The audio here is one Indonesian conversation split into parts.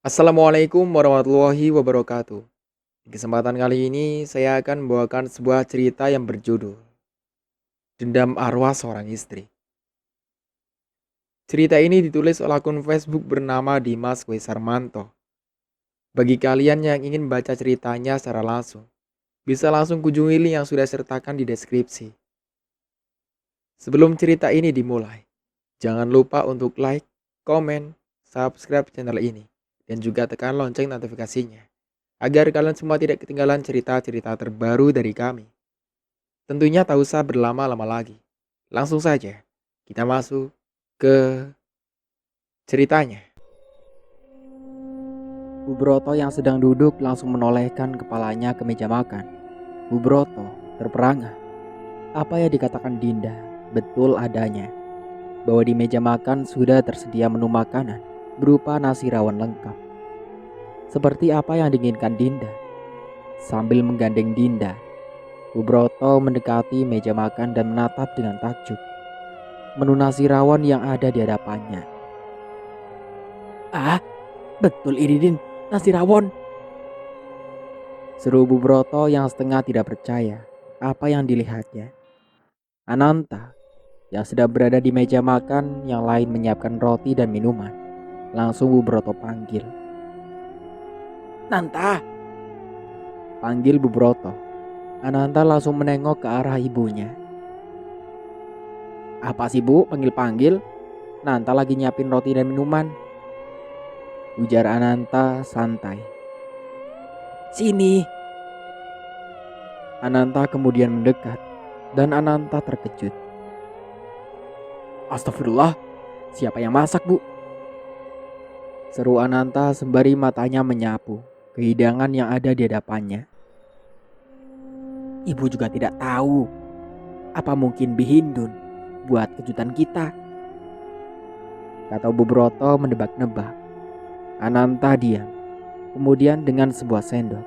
Assalamualaikum warahmatullahi wabarakatuh. Di kesempatan kali ini saya akan membawakan sebuah cerita yang berjudul Dendam Arwah Seorang Istri. Cerita ini ditulis oleh akun Facebook bernama Dimas Wesarmanto. Bagi kalian yang ingin baca ceritanya secara langsung, bisa langsung kunjungi link yang sudah sertakan di deskripsi. Sebelum cerita ini dimulai, jangan lupa untuk like, komen, subscribe channel ini, dan juga tekan lonceng notifikasinya agar kalian semua tidak ketinggalan cerita-cerita terbaru dari kami. Tentunya tak usah berlama-lama lagi. Langsung saja, kita masuk ke ceritanya. Bu Broto yang sedang duduk langsung menolehkan kepalanya ke meja makan. Bu Broto terperangah. Apa yang dikatakan Dinda betul adanya. Bahwa di meja makan sudah tersedia menu makanan berupa nasi rawon lengkap. Seperti apa yang diinginkan Dinda. Sambil menggandeng Dinda, Bu Broto mendekati meja makan dan menatap dengan takjub menu nasi rawon yang ada di hadapannya. Ah, betul ini Din, nasi rawon. Seru Bu Broto yang setengah tidak percaya apa yang dilihatnya. Ananta yang sedang berada di meja makan yang lain menyiapkan roti dan minuman. Langsung Bu Broto panggil. Nanta! Panggil Bu Broto. Ananta langsung menengok ke arah ibunya. Apa sih Bu panggil-panggil? Nanta lagi nyiapin roti dan minuman. Ujar Ananta santai. Sini. Ananta kemudian mendekat dan Ananta terkejut. Astagfirullah, siapa yang masak Bu? Seru Ananta sembari matanya menyapu kehidangan yang ada di hadapannya. Ibu juga tidak tahu. Apa mungkin Bihindun buat kejutan kita? Kata Bu Broto menebak-nebak. Ananta diam. Kemudian dengan sebuah sendok,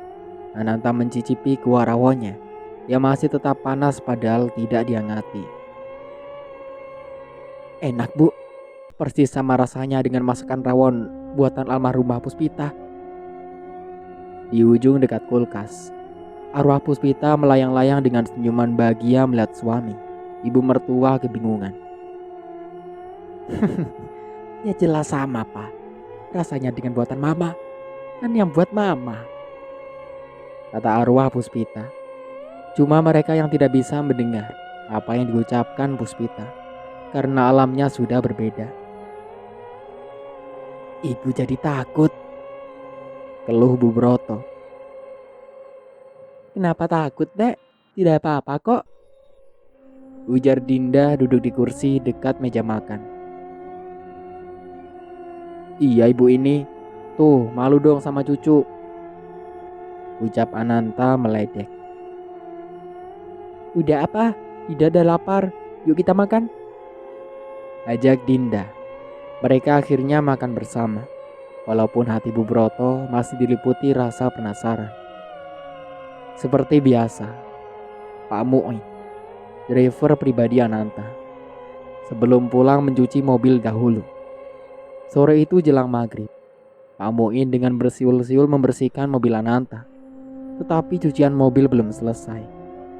Ananta mencicipi kuah rawonnya yang masih tetap panas padahal tidak dihangati. Enak Bu, persis sama rasanya dengan masakan rawon buatan almarhumah Puspita. Di ujung dekat kulkas, arwah Puspita melayang-layang dengan senyuman bahagia melihat suami. Ibu mertua kebingungan. Ya jelas sama Pak, rasanya dengan buatan mama. Kan yang buat mama, kata arwah Puspita. Cuma mereka yang tidak bisa mendengar apa yang diucapkan Puspita karena alamnya sudah berbeda. Ibu jadi takut, keluh Bu Broto. Kenapa takut, Dek? Tidak apa-apa kok, ujar Dinda duduk di kursi dekat meja makan. Iya ibu ini, tuh malu dong sama cucu, ucap Ananta meledek. Udah apa? Tidak ada lapar, yuk kita makan, ajak Dinda. Mereka akhirnya makan bersama, walaupun hati Bu Broto masih diliputi rasa penasaran. Seperti biasa, Pak Mu'in, driver pribadi Ananta, sebelum pulang mencuci mobil dahulu. Sore itu jelang maghrib, Pak Mu'in dengan bersiul-siul membersihkan mobil Ananta. Tetapi cucian mobil belum selesai.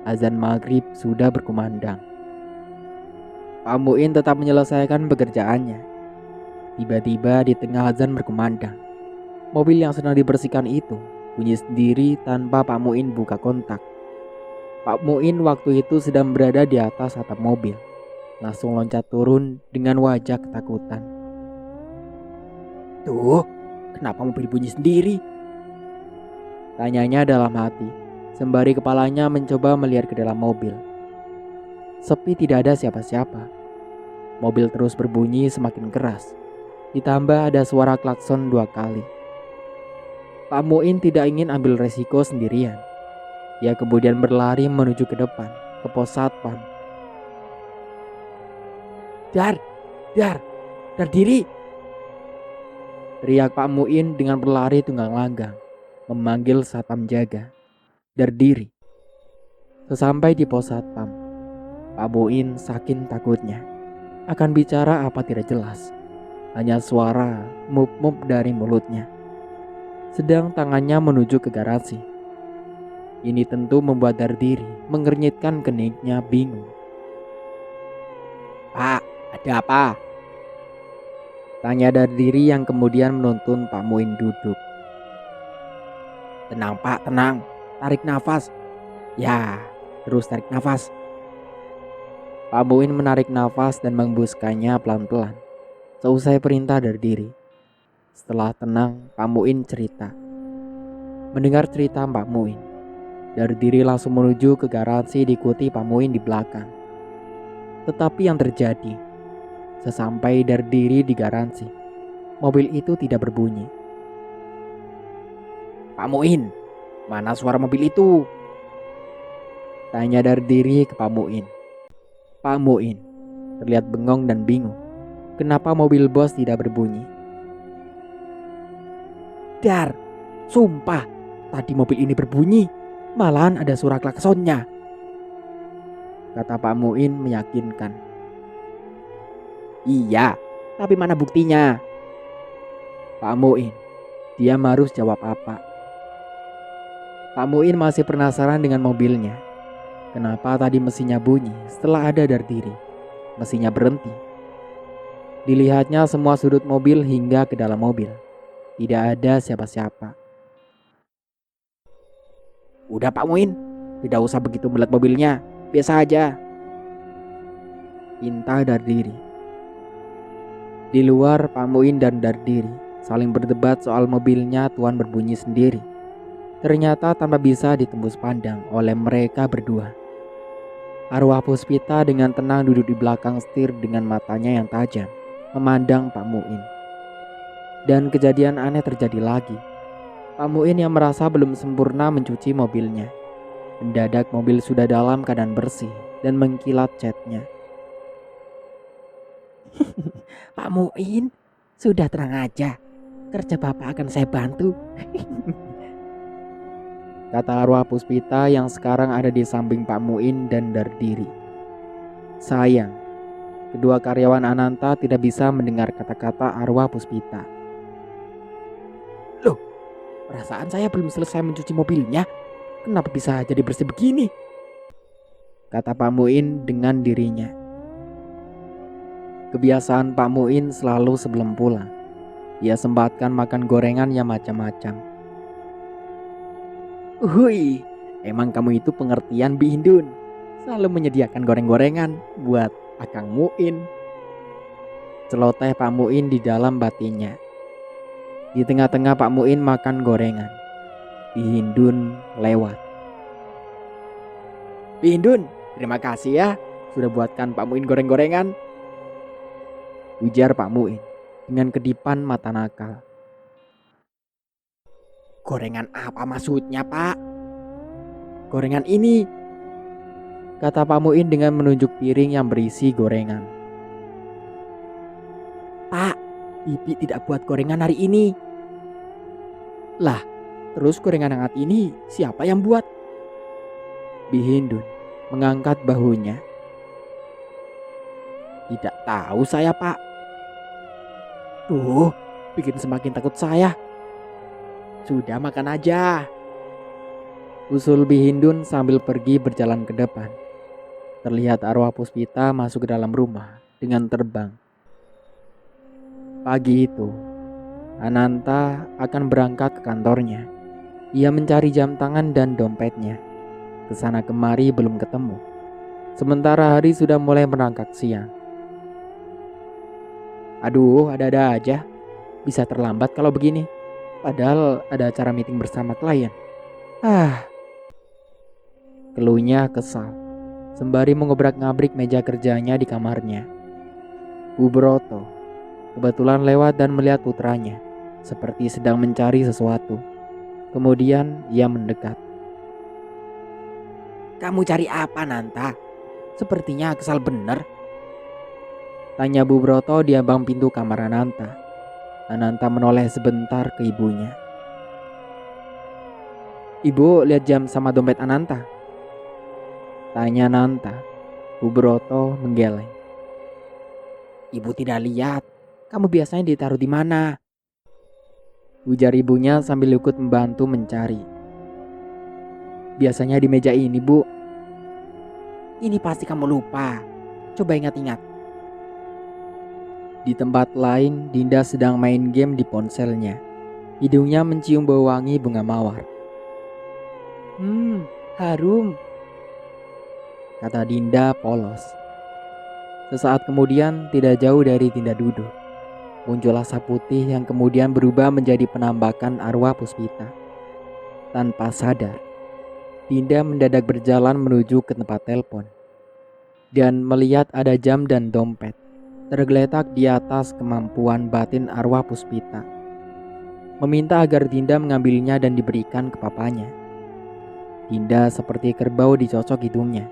Azan maghrib sudah berkumandang. Pak Mu'in tetap menyelesaikan pekerjaannya. Tiba-tiba di tengah azan berkumandang, mobil yang sedang dibersihkan itu bunyi sendiri tanpa Pak Mu'in buka kontak. Pak Mu'in waktu itu sedang berada di atas atap mobil. Langsung loncat turun dengan wajah ketakutan. Tuh, kenapa mobil bunyi sendiri? Tanyanya dalam hati, sembari kepalanya mencoba melihat ke dalam mobil. Sepi, tidak ada siapa-siapa. Mobil terus berbunyi semakin keras. Ditambah ada suara klakson 2 kali. Pak Mu'in tidak ingin ambil resiko sendirian. Ia kemudian berlari menuju ke depan, ke pos satpam. Dar diri! Teriak Pak Mu'in dengan berlari tunggang langgang, memanggil satpam jaga. Dar diri! Sesampai di pos satpam, Pak Mu'in saking takutnya akan bicara apa tidak jelas. Hanya suara mup-mup dari mulutnya. sedang tangannya menuju ke garasi. Ini tentu membuat Dardiri mengernyitkan keningnya bingung. "Pak, ada apa?" tanya Dardiri yang kemudian menuntun Pak Muin duduk. "Tenang Pak, tenang. Tarik nafas. Ya, terus tarik nafas." Pak Muin menarik nafas dan menghembuskannya pelan-pelan. Seusai perintah Dardiri. Setelah tenang, Pak Muin cerita. Mendengar cerita Pak Muin, Dardiri langsung menuju ke garasi diikuti Pak Muin di belakang. Tetapi yang terjadi, sesampai Dardiri di garasi, mobil itu tidak berbunyi. "Pak Muin, mana suara mobil itu?" tanya Dardiri ke Pak Muin. Pak Muin terlihat bengong dan bingung. Kenapa mobil bos tidak berbunyi? "Dar, sumpah, tadi mobil ini berbunyi. Malahan ada suara klaksonnya," kata Pak Muin meyakinkan. "Iya, tapi mana buktinya?" Pak Muin diam harus jawab apa. Pak Muin masih penasaran dengan mobilnya. Kenapa tadi mesinnya bunyi setelah ada Dardiri? Mesinnya berhenti. Dilihatnya semua sudut mobil hingga ke dalam mobil. Tidak ada siapa-siapa. "Udah Pak Muin, tidak usah begitu melihat mobilnya. Biasa aja," pinta Dardiri. Di luar, Pak Muin dan Dardiri saling berdebat soal mobilnya Tuan berbunyi sendiri. Ternyata tanpa bisa ditembus pandang oleh mereka berdua. Arwah Puspita dengan tenang duduk di belakang setir dengan matanya yang tajam, memandang Pak Muin. Dan kejadian aneh terjadi lagi. Pak Muin yang merasa belum sempurna mencuci mobilnya. Mendadak mobil sudah dalam keadaan bersih dan mengkilat catnya. "Pak Muin, sudah tenang aja. Kerja Bapak akan saya bantu," kata arwah Puspita yang sekarang ada di samping Pak Muin dan Dardiri. Sayang, kedua karyawan Ananta tidak bisa mendengar kata-kata arwah Puspita. "Loh, perasaan saya belum selesai mencuci mobilnya. Kenapa bisa jadi bersih begini?" kata Pak Muin dengan dirinya. Kebiasaan Pak Muin selalu sebelum pulang, ia sempatkan makan gorengan yang macam-macam. "Hui, emang kamu itu pengertian Bi Hindun. Selalu menyediakan goreng-gorengan buat Akang Muin," celoteh Pak Muin di dalam batinnya. Di tengah-tengah Pak Muin makan gorengan, Bi Hindun lewat. "Bi Hindun, terima kasih ya sudah buatkan Pak Muin goreng-gorengan," ujar Pak Muin dengan kedipan mata nakal. "Gorengan apa maksudnya, Pak?" "Gorengan ini," kata Pak Muin dengan menunjuk piring yang berisi gorengan. "Pak, Bibi tidak buat gorengan hari ini." "Lah, terus gorengan hangat ini siapa yang buat?" Bi Hindun mengangkat bahunya. "Tidak tahu saya, Pak." "Tuh, bikin semakin takut saya." "Sudah makan aja," usul Bi Hindun sambil pergi berjalan ke depan. Terlihat arwah Puspita masuk ke dalam rumah dengan terbang. Pagi itu, Ananta akan berangkat ke kantornya. Ia mencari jam tangan dan dompetnya. Kesana kemari belum ketemu. Sementara hari sudah mulai merangkak siang. Aduh, ada-ada aja. Bisa terlambat kalau begini. Padahal ada acara meeting bersama klien. Keluhnya kesal. Sembari mengobrak-ngabrik meja kerjanya di kamarnya. Bu Broto kebetulan lewat dan melihat putranya, seperti sedang mencari sesuatu. Kemudian ia mendekat. "Kamu cari apa, Nanta? Sepertinya kesal bener," tanya Bu Broto di ambang pintu kamar Ananta. Ananta menoleh sebentar ke ibunya. "Ibu lihat jam sama dompet Ananta?" tanya Nanta. Bu Broto menggeleng. "Ibu tidak lihat. Kamu biasanya ditaruh di mana?" ujar ibunya sambil ikut membantu mencari. Biasanya di meja ini, Bu. Ini pasti kamu lupa. Coba ingat-ingat. Di tempat lain, Dinda sedang main game di ponselnya. Hidungnya mencium bau wangi bunga mawar. Harum, kata Dinda polos. Sesaat kemudian, tidak jauh dari Dinda duduk, muncul asap putih yang kemudian berubah menjadi penambakan arwah Puspita. Tanpa sadar, Dinda mendadak berjalan menuju ke tempat telepon dan melihat ada jam dan dompet tergeletak di atas kemampuan batin arwah Puspita. Meminta agar Dinda mengambilnya dan diberikan ke papanya. Dinda seperti kerbau dicocok hidungnya.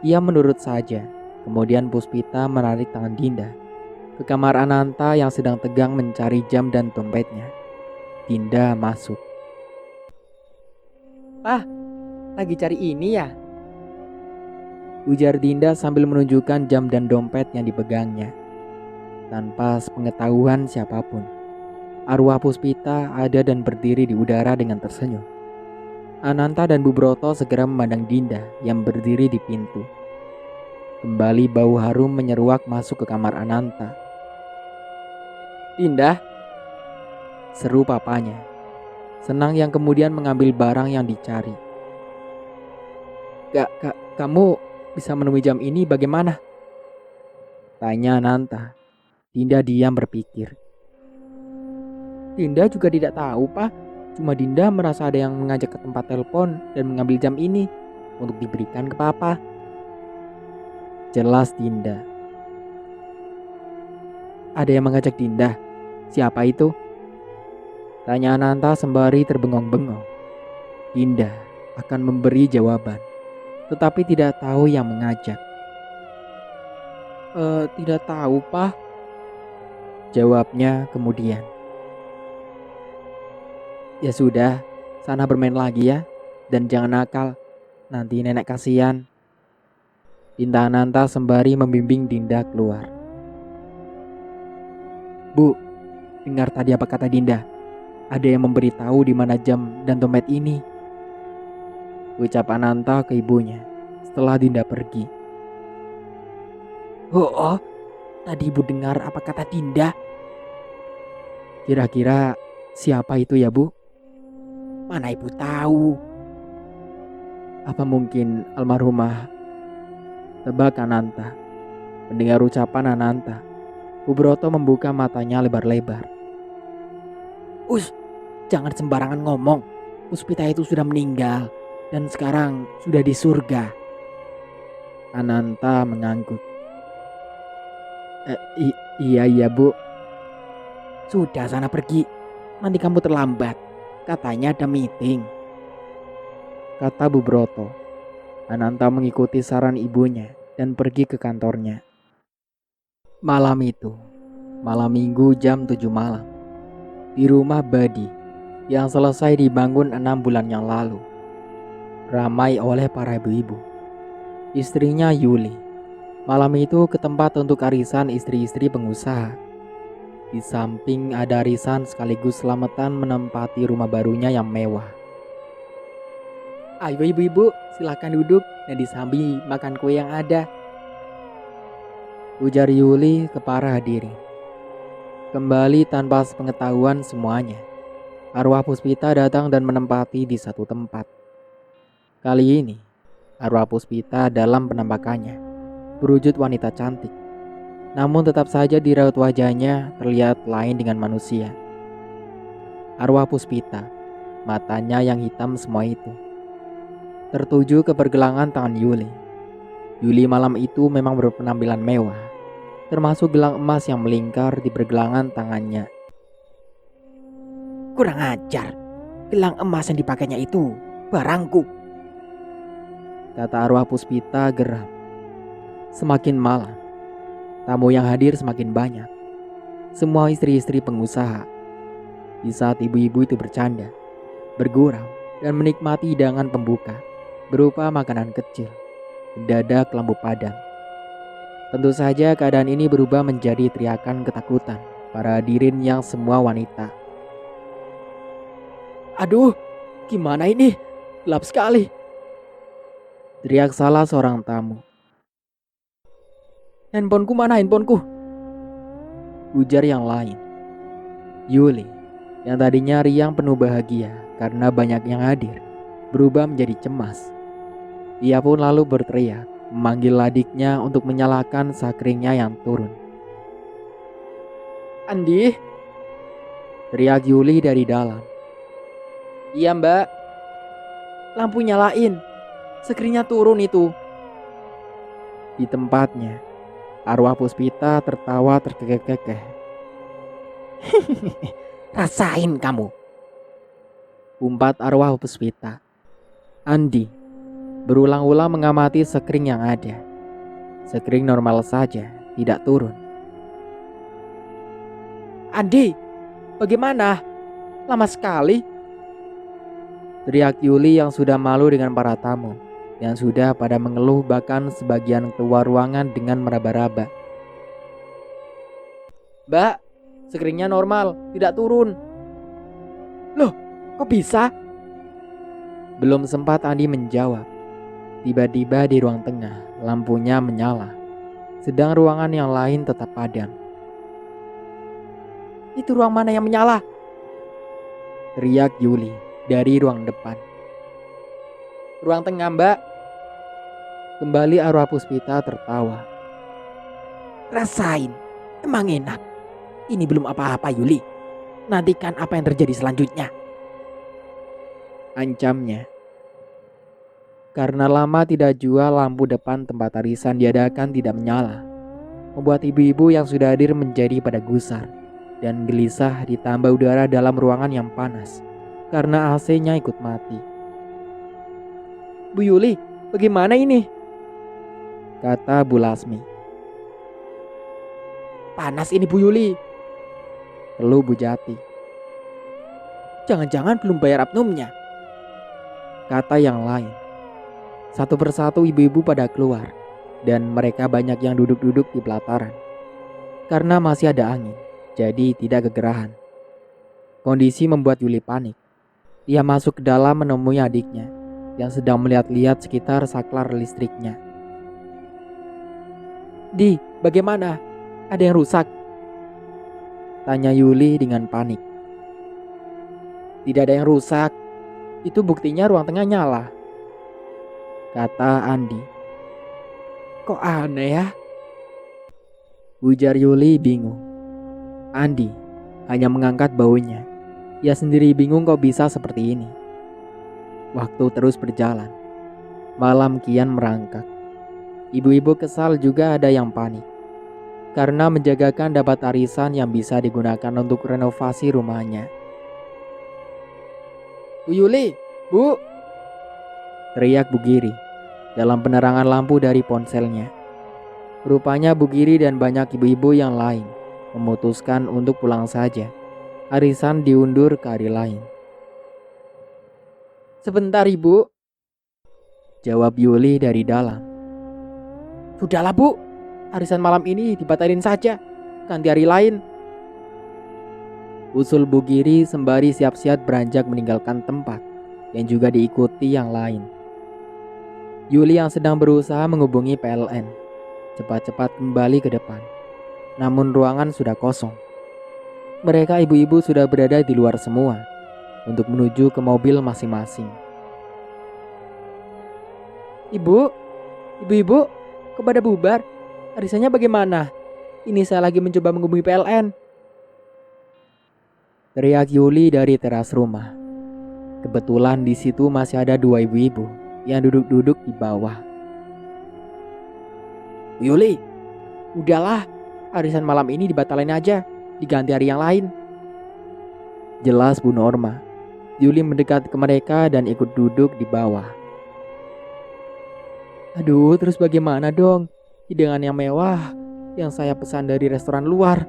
Ia menurut saja. Kemudian Puspita menarik tangan Dinda ke kamar Ananta yang sedang tegang mencari jam dan dompetnya. Dinda masuk. "Pah, lagi cari ini ya?" ujar Dinda sambil menunjukkan jam dan dompet yang dipegangnya. Tanpa sepengetahuan siapapun, arwah Puspita ada dan berdiri di udara dengan tersenyum. Ananta dan Bu Broto segera memandang Dinda yang berdiri di pintu. Kembali bau harum menyeruak masuk ke kamar Ananta. "Dinda," seru papanya, senang yang kemudian mengambil barang yang dicari. Kamu bisa menemui jam ini bagaimana?" tanya Ananta. Dinda diam berpikir. Dinda juga tidak tahu, Pak. Cuma Dinda merasa ada yang mengajak ke tempat telepon dan mengambil jam ini untuk diberikan ke Papa. Jelas Dinda. "Ada yang mengajak Dinda? Siapa itu?" tanya Ananta sembari terbengong-bengong. Dinda akan memberi jawaban, tetapi tidak tahu yang mengajak. Tidak tahu, Pak," jawabnya kemudian. "Ya sudah, sana bermain lagi ya, dan jangan nakal, nanti nenek kasihan," pinta Ananta sembari membimbing Dinda keluar. "Bu, dengar tadi apa kata Dinda? Ada yang memberitahu di mana jam dan dompet ini," ucap Ananta ke ibunya setelah Dinda pergi. "Oh, tadi ibu dengar apa kata Dinda? Kira-kira siapa itu ya, Bu?" "Mana ibu tahu? Apa mungkin almarhumah?" tebak Ananta. Mendengar ucapan Ananta, Bu Broto membuka matanya lebar-lebar. Jangan sembarangan ngomong. Puspita itu sudah meninggal dan sekarang sudah di surga." Ananta mengangguk. Iya, Bu." "Sudah, sana pergi. Nanti kamu terlambat. Katanya ada meeting," kata Bu Broto. Ananta mengikuti saran ibunya dan pergi ke kantornya. Malam itu, malam minggu jam 7 malam, di rumah Badi yang selesai dibangun 6 bulan yang lalu, ramai oleh para ibu-ibu. Istrinya Yuli malam itu ke tempat untuk arisan istri-istri pengusaha. Di samping ada arisan sekaligus selamatan menempati rumah barunya yang mewah. "Ayo ibu-ibu, silakan duduk dan disambi makan kue yang ada," ujar Yuli ke para hadirin. Kembali tanpa sepengetahuan semuanya, arwah Puspita datang dan menempati di satu tempat. Kali ini, arwah Puspita dalam penampakannya berwujud wanita cantik. Namun tetap saja di raut wajahnya terlihat lain dengan manusia. Arwah Puspita, matanya yang hitam semua itu, tertuju ke pergelangan tangan Yuli. Yuli malam itu memang berpenampilan mewah, termasuk gelang emas yang melingkar di pergelangan tangannya. "Kurang ajar, gelang emas yang dipakainya itu barangku," kata arwah Puspita geram. Semakin malam, tamu yang hadir semakin banyak. Semua istri-istri pengusaha. Di saat ibu-ibu itu bercanda, bergurau, dan menikmati hidangan pembuka berupa makanan kecil, mendadak lampu padam. Tentu saja keadaan ini berubah menjadi teriakan ketakutan para hadirin yang semua wanita. Aduh, gimana ini? Gelap sekali. Teriak salah seorang tamu. Handphoneku mana handphoneku? Ujar yang lain. Yuli, yang tadinya riang penuh bahagia karena banyak yang hadir, berubah menjadi cemas. Ia pun lalu berteriak, memanggil adiknya untuk menyalakan sakringnya yang turun. Andi, teriak Yuli dari dalam. Iya mbak, lampu nyalain, sakringnya turun itu. Di tempatnya, arwah Puspita tertawa terkekeh-kekeh. Rasain kamu, umpat arwah Puspita. Andi berulang-ulang mengamati sekring yang ada. Sekring normal saja, tidak turun. Andi, bagaimana? Lama sekali. Teriak Yuli yang sudah malu dengan para tamu, yang sudah pada mengeluh bahkan sebagian keluar ruangan dengan meraba-raba. Mbak, sekringnya normal, tidak turun. Loh, kok bisa? Belum sempat Andi menjawab, tiba-tiba di ruang tengah lampunya menyala, sedang ruangan yang lain tetap padam. Itu ruang mana yang menyala? Teriak Yuli dari ruang depan. Ruang tengah mbak. Kembali arwah Puspita tertawa. Rasain, emang enak. Ini belum apa-apa Yuli. Nantikan apa yang terjadi selanjutnya. Ancamnya. Karena lama tidak jual, lampu depan tempat arisan diadakan tidak menyala, membuat ibu-ibu yang sudah hadir menjadi pada gusar dan gelisah, ditambah udara dalam ruangan yang panas karena AC-nya ikut mati. Bu Yuli, bagaimana ini? Kata Bu Lasmi. Panas ini Bu Yuli, keluh Bu Jati. Jangan-jangan belum bayar abnumnya, kata yang lain. Satu persatu ibu-ibu pada keluar, dan mereka banyak yang duduk-duduk di pelataran. Karena masih ada angin, jadi tidak kegerahan. Kondisi membuat Yuli panik. Ia masuk ke dalam menemui adiknya yang sedang melihat-lihat sekitar saklar listriknya. Di, bagaimana? Ada yang rusak? Tanya Yuli dengan panik. Tidak ada yang rusak. Itu buktinya ruang tengah nyala, kata Andi. Kok aneh ya? Ujar Yuli bingung. Andi hanya mengangkat baunya. Ia sendiri bingung kok bisa seperti ini. Waktu terus berjalan. Malam kian merangkak. Ibu-ibu kesal juga ada yang panik. Karena menjagakan dapat arisan yang bisa digunakan untuk renovasi rumahnya. Bu Yuli, Bu! Teriak Bu Giri dalam penerangan lampu dari ponselnya. Rupanya Bu Giri dan banyak ibu-ibu yang lain memutuskan untuk pulang saja. Arisan diundur ke hari lain. Sebentar Ibu, jawab Yuli dari dalam. Sudahlah Bu, arisan malam ini dibatalin saja, ganti hari lain. Usul Bu Giri sembari siap-siap beranjak meninggalkan tempat, yang juga diikuti yang lain. Yuli yang sedang berusaha menghubungi PLN cepat-cepat kembali ke depan. Namun ruangan sudah kosong. Mereka ibu-ibu sudah berada di luar semua untuk menuju ke mobil masing-masing. Ibu, ibu-ibu, kok pada bubar? Arisannya bagaimana? Ini saya lagi mencoba menghubungi PLN. Teriak Yuli dari teras rumah. Kebetulan di situ masih ada dua ibu-ibu yang duduk-duduk di bawah. Yuli, udahlah, arisan malam ini dibatalin aja, diganti hari yang lain. Jelas Bu Norma. Yuli mendekat ke mereka dan ikut duduk di bawah. Aduh, terus bagaimana dong? Hidangan yang mewah yang saya pesan dari restoran luar,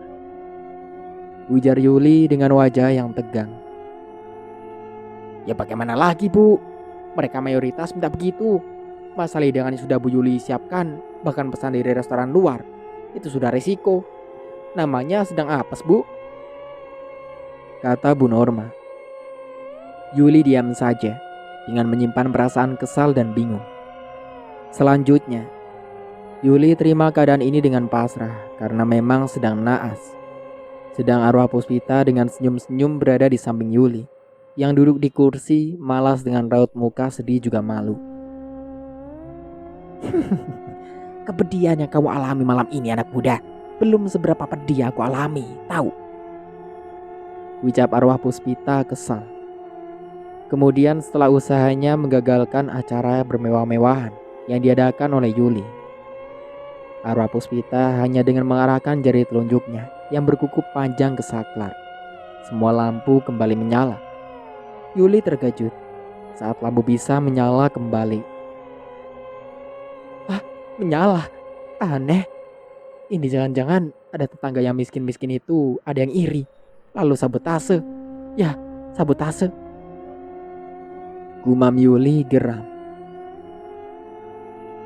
ujar Yuli dengan wajah yang tegang. Ya bagaimana lagi Bu? Mereka mayoritas minta begitu. Masalah hidangan yang sudah Bu Yuli siapkan, bahkan pesan dari restoran luar, itu sudah resiko. Namanya sedang apes Bu, kata Bu Norma. Yuli diam saja dengan menyimpan perasaan kesal dan bingung. Selanjutnya, Yuli terima keadaan ini dengan pasrah karena memang sedang naas. Sedang arwah Puspita dengan senyum-senyum berada di samping Yuli, yang duduk di kursi malas dengan raut muka sedih juga malu. Kepedihan yang kamu alami malam ini anak muda belum seberapa pedih aku alami, tahu? Ucap arwah Puspita kesal. Kemudian setelah usahanya menggagalkan acara bermewah-mewahan yang diadakan oleh Yuli, arwah Puspita hanya dengan mengarahkan jari telunjuknya yang berkukup panjang ke saklar. Semua lampu kembali menyala. Yuli terkejut saat lampu bisa menyala kembali. Ah, menyala? Aneh. Ini jangan-jangan ada tetangga yang miskin-miskin itu ada yang iri. Lalu sabotase. Ya, sabotase. Gumam Yuli geram.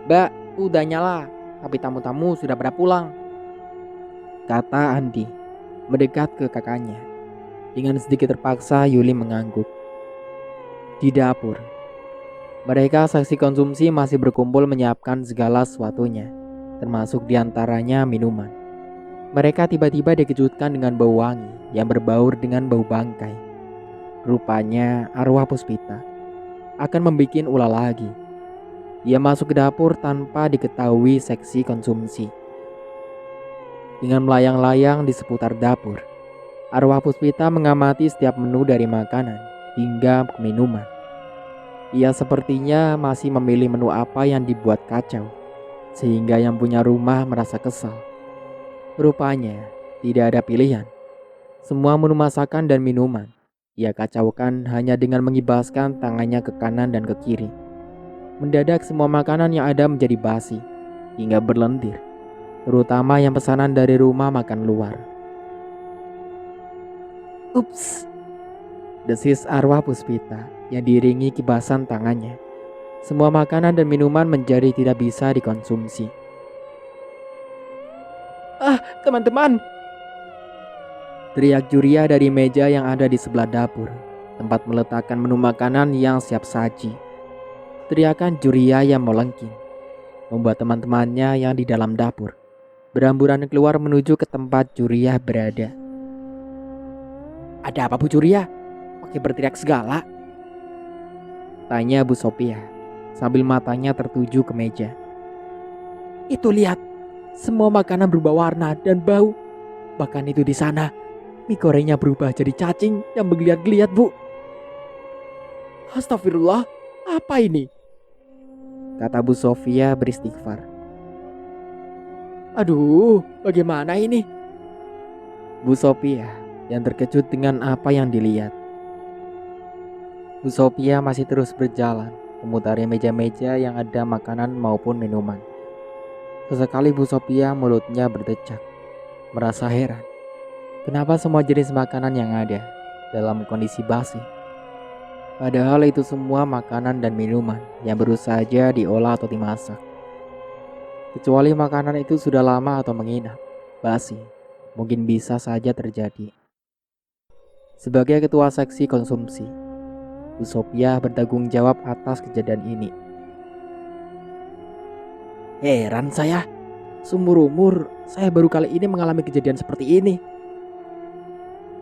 Mbak, udah nyala, tapi tamu-tamu sudah pada pulang, kata Andi mendekat ke kakaknya. Dengan sedikit terpaksa Yuli mengangguk. Di dapur, mereka saksi konsumsi masih berkumpul menyiapkan segala sesuatunya, termasuk diantaranya minuman. Mereka tiba-tiba dikejutkan dengan bau wangi yang berbaur dengan bau bangkai. Rupanya arwah Puspita akan membuat ulah lagi. Ia masuk ke dapur tanpa diketahui seksi konsumsi. Dengan melayang-layang di seputar dapur, arwah Puspita mengamati setiap menu dari makanan hingga minuman. Ia sepertinya masih memilih menu apa yang dibuat kacau, sehingga yang punya rumah merasa kesal. Rupanya tidak ada pilihan. Semua menu masakan dan minuman ia kacaukan hanya dengan mengibaskan tangannya ke kanan dan ke kiri. Mendadak semua makanan yang ada menjadi basi hingga berlendir, terutama yang pesanan dari rumah makan luar. Ups, desis arwah Puspita yang diiringi kibasan tangannya. Semua makanan dan minuman menjadi tidak bisa dikonsumsi. Ah, teman-teman! Teriak Juria dari meja yang ada di sebelah dapur, tempat meletakkan menu makanan yang siap saji. Teriakan Juria yang melengking membuat teman-temannya yang di dalam dapur beramburan keluar menuju ke tempat Juria berada. Ada apa Bu Juria? Pakai berteriak segala? Tanya Bu Sophia sambil matanya tertuju ke meja. Itu lihat, semua makanan berubah warna dan bau. Bahkan itu di sana, mie gorengnya berubah jadi cacing yang bergeliat-geliat, Bu. Astagfirullah, apa ini? Kata Bu Sophia beristighfar. Aduh, bagaimana ini? Bu Sophia yang terkejut dengan apa yang dilihat. Bu Sophia masih terus berjalan, memutari meja-meja yang ada makanan maupun minuman. Sesekali Bu Sophia mulutnya berdecak, merasa heran. Kenapa semua jenis makanan yang ada dalam kondisi basi? Padahal itu semua makanan dan minuman yang baru saja diolah atau dimasak. Kecuali makanan itu sudah lama atau menginap, basi, mungkin bisa saja terjadi. Sebagai ketua seksi konsumsi, Bu Sophia bertanggung jawab atas kejadian ini. Heran saya, seumur umur saya baru kali ini mengalami kejadian seperti ini.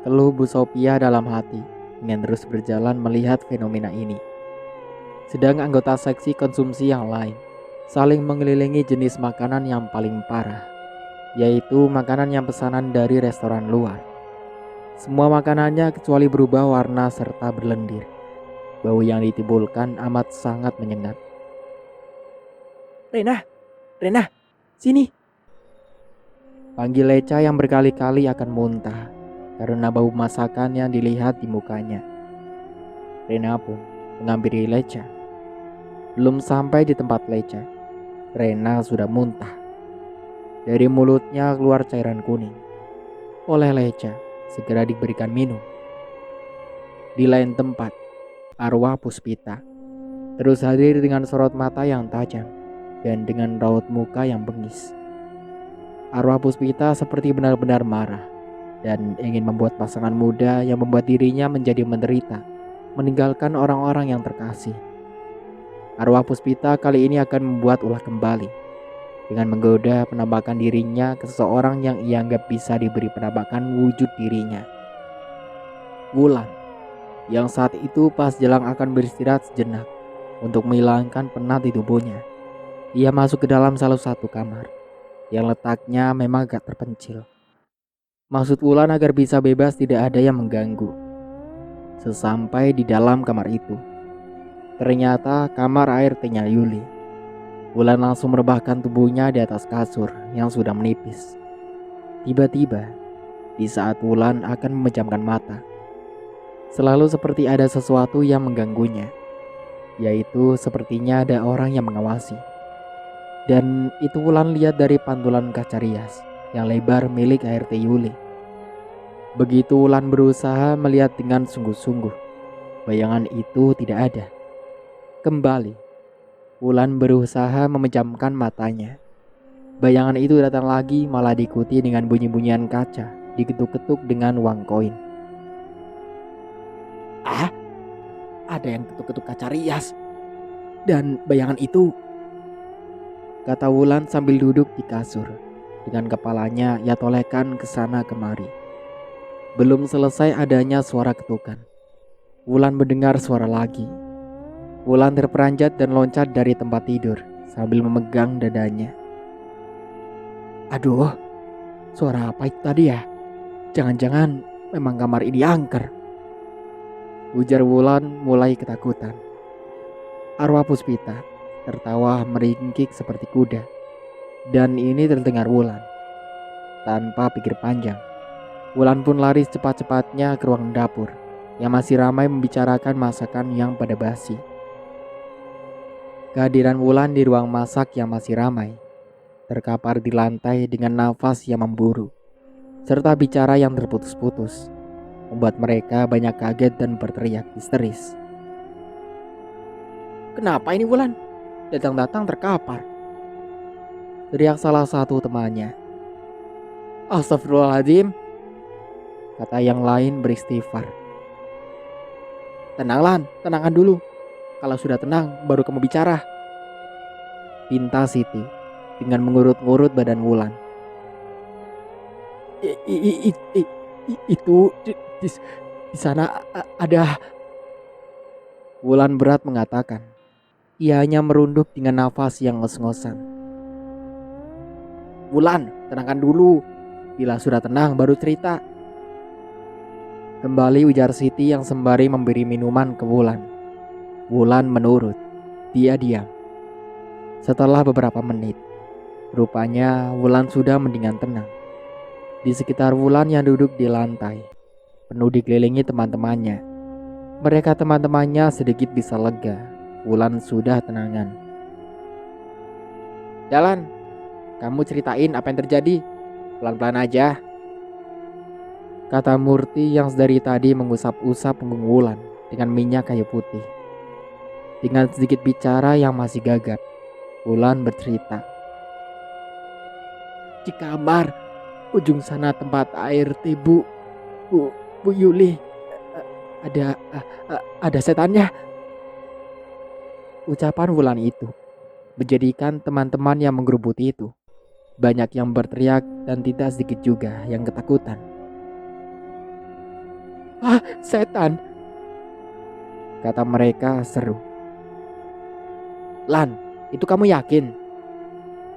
Keluh Bu Sophia dalam hati dengan terus berjalan melihat fenomena ini. Sedang anggota seksi konsumsi yang lain saling mengelilingi jenis makanan yang paling parah, yaitu makanan yang pesanan dari restoran luar. Semua makanannya kecuali berubah warna serta berlendir. Bau yang ditimbulkan amat sangat menyengat. Rena, sini. Panggil Leca yang berkali-kali akan muntah karena bau masakan yang dilihat di mukanya. Rena pun menghampiri Leca. Belum sampai di tempat Leca, Rena sudah muntah. Dari mulutnya keluar cairan kuning. Oleh Leca segera diberikan minum. Di lain tempat, arwah Puspita terus hadir dengan sorot mata yang tajam dan dengan raut muka yang bengis. Arwah Puspita seperti benar-benar marah dan ingin membuat pasangan muda yang membuat dirinya menjadi menderita meninggalkan orang-orang yang terkasih. Arwah Puspita kali ini akan membuat ulah kembali dengan menggoda penampakan dirinya ke seseorang yang ia anggap bisa diberi penampakan wujud dirinya. Wulan, yang saat itu pas Jelang akan beristirahat sejenak untuk menghilangkan penat di tubuhnya. Ia masuk ke dalam salah satu kamar yang letaknya memang agak terpencil. Maksud Wulan agar bisa bebas tidak ada yang mengganggu. Sesampai di dalam kamar itu, ternyata kamar ART-nya Yuli. Wulan langsung merebahkan tubuhnya di atas kasur yang sudah menipis. Tiba-tiba, di saat Wulan akan memejamkan mata, selalu seperti ada sesuatu yang mengganggunya, yaitu sepertinya ada orang yang mengawasi. Dan itu Wulan lihat dari pantulan kaca rias yang lebar milik ART Yuli. Begitu Wulan berusaha melihat dengan sungguh-sungguh, bayangan itu tidak ada. Kembali, Wulan berusaha memejamkan matanya. Bayangan itu datang lagi, malah diikuti dengan bunyi-bunyian kaca diketuk-ketuk dengan uang koin. Ah, ada yang ketuk-ketuk kaca rias. Dan bayangan itu, kata Wulan sambil duduk di kasur. Dengan kepalanya ia tolehkan ke sana kemari. Belum selesai adanya suara ketukan, Wulan mendengar suara lagi. Wulan terperanjat dan loncat dari tempat tidur sambil memegang dadanya. Aduh, suara apa itu tadi ya? Jangan-jangan memang kamar ini angker, ujar Wulan mulai ketakutan. Arwah Puspita tertawa meringkik seperti kuda. Dan ini terdengar Wulan. Tanpa pikir panjang, Wulan pun lari cepat-cepatnya ke ruang dapur yang masih ramai membicarakan masakan yang pada basi. Kehadiran Wulan di ruang masak yang masih ramai, terkapar di lantai dengan nafas yang memburu, serta bicara yang terputus-putus, membuat mereka banyak kaget dan berteriak histeris. Kenapa ini Wulan? Datang-datang terkapar, teriak salah satu temannya. Astagfirullahaladzim, kata yang lain beristighfar. Tenang Lan, tenangkan dulu. Kalau sudah tenang, baru kamu bicara, pinta Siti dengan mengurut-ngurut badan Wulan. Itu di sana ada. Wulan berat mengatakan. Ia hanya merunduk dengan nafas yang ngos-ngosan. Wulan, tenangkan dulu. Bila sudah tenang, baru cerita. Kembali ujar Siti yang sembari memberi minuman ke Wulan. Wulan menurut. Dia diam. Setelah beberapa menit, rupanya Wulan sudah mendingan tenang. Di sekitar Wulan yang duduk di lantai, penuh dikelilingi teman-temannya. Mereka teman-temannya sedikit bisa lega. Wulan sudah tenangan. Jalan, kamu ceritain apa yang terjadi. Pelan-pelan aja, kata Murti yang dari tadi mengusap-usap punggung Wulan dengan minyak kayu putih. Dengan sedikit bicara yang masih gagap, Wulan bercerita. Di kamar ujung sana tempat ART Bu Yuli, ada setannya. Ucapan Wulan itu menjadikan teman-teman yang menggerubuti itu banyak yang berteriak dan tidak sedikit juga yang ketakutan. Ah, setan, kata mereka seru. Lan, itu kamu yakin?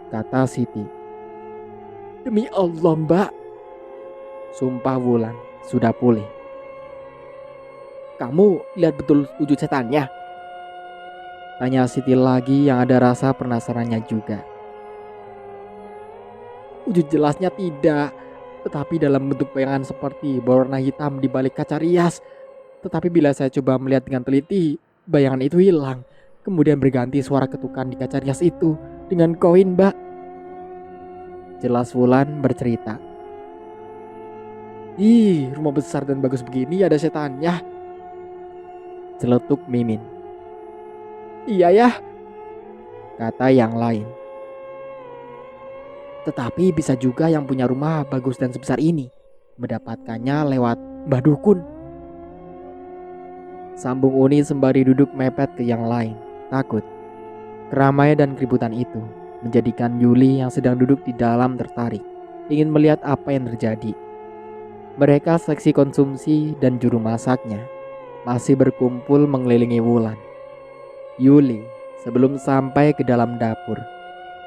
Kata Siti. Demi Allah Mbak, sumpah Wulan sudah pulih. Kamu lihat betul wujud setannya? Tanya Siti lagi yang ada rasa penasarannya juga. Wujud jelasnya tidak, tetapi dalam bentuk bayangan seperti berwarna hitam di balik kaca rias. Tetapi bila saya coba melihat dengan teliti, bayangan itu hilang. Kemudian berganti suara ketukan di kaca rias itu dengan koin Mbak, jelas Wulan bercerita. Ih, rumah besar dan bagus begini ada setannya, celetuk Mimin. Iya ya, kata yang lain. Tetapi bisa juga yang punya rumah bagus dan sebesar ini mendapatkannya lewat Mbah Dukun. Sambung Uni sembari duduk mepet ke yang lain, takut. Keramaian dan keributan itu menjadikan Yuli yang sedang duduk di dalam tertarik, ingin melihat apa yang terjadi. Mereka seksi konsumsi dan juru masaknya masih berkumpul mengelilingi Wulan. Yuli sebelum sampai ke dalam dapur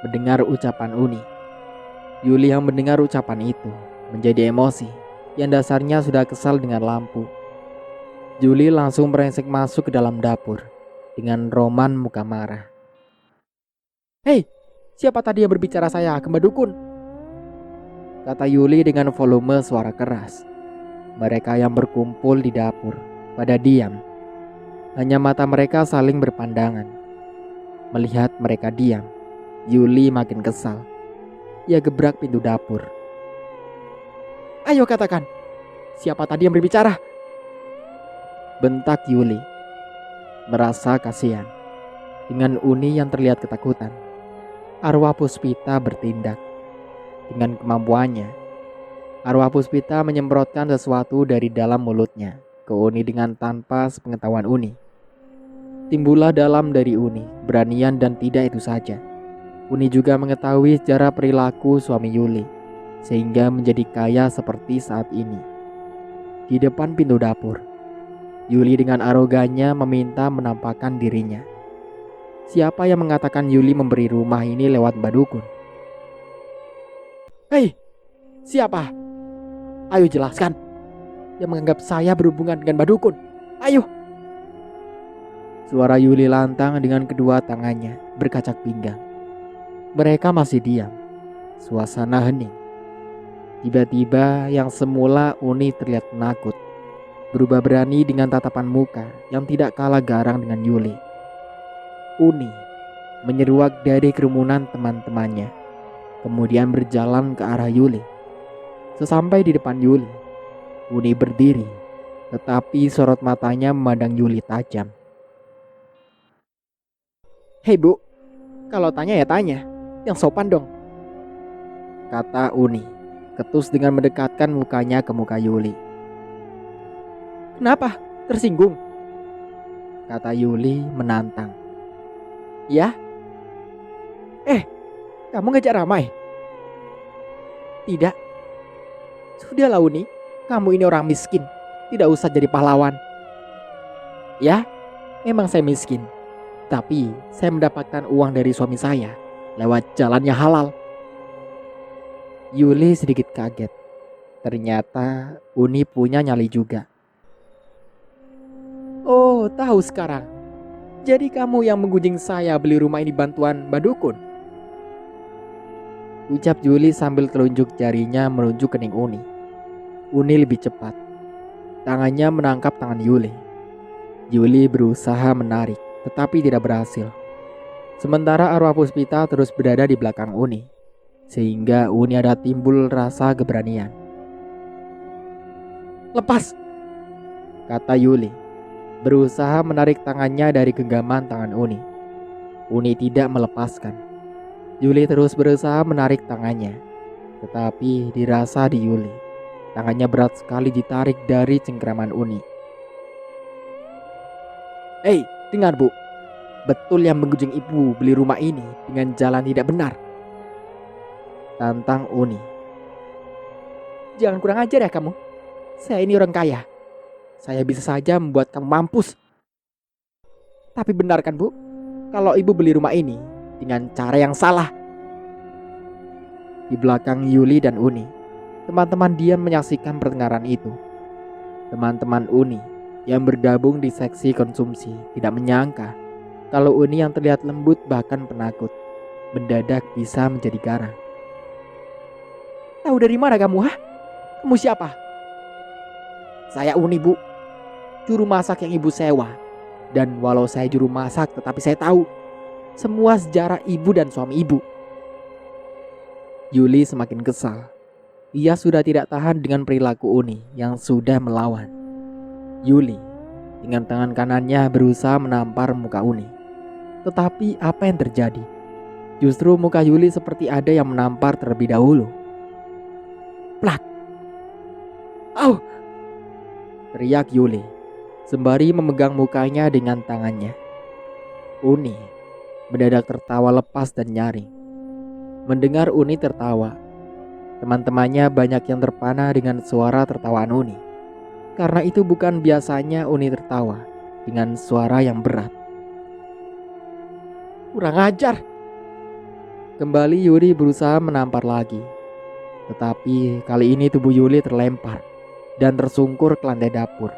mendengar ucapan Uni. Yuli yang mendengar ucapan itu menjadi emosi yang dasarnya sudah kesal dengan lampu. Yuli langsung merengsek masuk ke dalam dapur dengan roman muka marah. "Hei, siapa tadi yang berbicara saya ke Mbak Dukun?" kata Yuli dengan volume suara keras. Mereka yang berkumpul di dapur pada diam. Hanya mata mereka saling berpandangan. Melihat mereka diam, Yuli makin kesal. Ia gebrak pintu dapur. "Ayo katakan, siapa tadi yang berbicara?" bentak Yuli. Merasa kasihan dengan Uni yang terlihat ketakutan, arwah Puspita bertindak. Dengan kemampuannya, arwah Puspita menyemprotkan sesuatu dari dalam mulutnya ke Uni dengan tanpa sepengetahuan Uni. Timbullah dalam dari Uni keberanian, dan tidak itu saja. Uni juga mengetahui sejarah perilaku suami Yuli, sehingga menjadi kaya seperti saat ini. Di depan pintu dapur, Yuli dengan arogannya meminta menampakkan dirinya. Siapa yang mengatakan Yuli memberi rumah ini lewat Mbak Dukun? "Hei, siapa? Ayo jelaskan. Yang menganggap saya berhubungan dengan Mbak Dukun. Ayo!" Suara Yuli lantang dengan kedua tangannya berkacak pinggang. Mereka masih diam. Suasana hening. Tiba-tiba yang semula Uni terlihat penakut berubah berani dengan tatapan muka yang tidak kalah garang dengan Yuli. Uni menyeruak dari kerumunan teman-temannya, kemudian berjalan ke arah Yuli. Sesampai di depan Yuli, Uni berdiri, tetapi sorot matanya memandang Yuli tajam. "Hei Bu, kalau tanya ya tanya, yang sopan dong," kata Uni, ketus dengan mendekatkan mukanya ke muka Yuli. "Kenapa? Tersinggung?" kata Yuli menantang. "Ya? Kamu ngajak ramai?" "Tidak." "Sudahlah Uni, kamu ini orang miskin, tidak usah jadi pahlawan." "Ya, memang saya miskin, tapi saya mendapatkan uang dari suami saya lewat jalan yang halal." Yuli sedikit kaget. Ternyata Uni punya nyali juga. "Oh, tahu sekarang. Jadi kamu yang menggunjing saya beli rumah ini bantuan Mbak Dukun?" ucap Yuli sambil telunjuk jarinya menunjuk kening Uni. Uni lebih cepat. Tangannya menangkap tangan Yuli. Yuli berusaha menarik, tetapi tidak berhasil. Sementara arwah Puspita terus berada di belakang Uni, sehingga Uni ada timbul rasa keberanian. "Lepas!" kata Yuli, berusaha menarik tangannya dari genggaman tangan Uni. Uni tidak melepaskan. Yuli terus berusaha menarik tangannya, tetapi dirasa di Yuli, tangannya berat sekali ditarik dari cengkraman Uni. "Hei, dengar Bu, betul yang menggunjing ibu beli rumah ini dengan jalan tidak benar," tantang Uni. "Jangan kurang ajar ya kamu. Saya ini orang kaya. Saya bisa saja membuat kamu mampus. Tapi benar kan Bu, kalau ibu beli rumah ini dengan cara yang salah?" Di belakang Yuli dan Uni, teman-teman diam menyaksikan pertengkaran itu. Teman-teman Uni yang bergabung di seksi konsumsi tidak menyangka kalau Uni yang terlihat lembut bahkan penakut mendadak bisa menjadi garang. "Tahu dari mana kamu, hah? Kamu siapa?" "Saya Uni Bu, juru masak yang ibu sewa. Dan walau saya juru masak, tetapi saya tahu semua sejarah ibu dan suami ibu." Yuli semakin kesal. Ia sudah tidak tahan dengan perilaku Uni yang sudah melawan. Yuli dengan tangan kanannya berusaha menampar muka Uni. Tetapi apa yang terjadi? Justru muka Yuli seperti ada yang menampar terlebih dahulu. "Plak! Au!" teriak Yuli sembari memegang mukanya dengan tangannya. Uni mendadak tertawa lepas dan nyaring. Mendengar Uni tertawa, teman-temannya banyak yang terpana dengan suara tertawaan Uni. Karena itu bukan biasanya Uni tertawa dengan suara yang berat. Kurang ajar. Kembali Yuli berusaha menampar lagi. Tetapi kali ini tubuh Yuli terlempar dan tersungkur ke lantai dapur.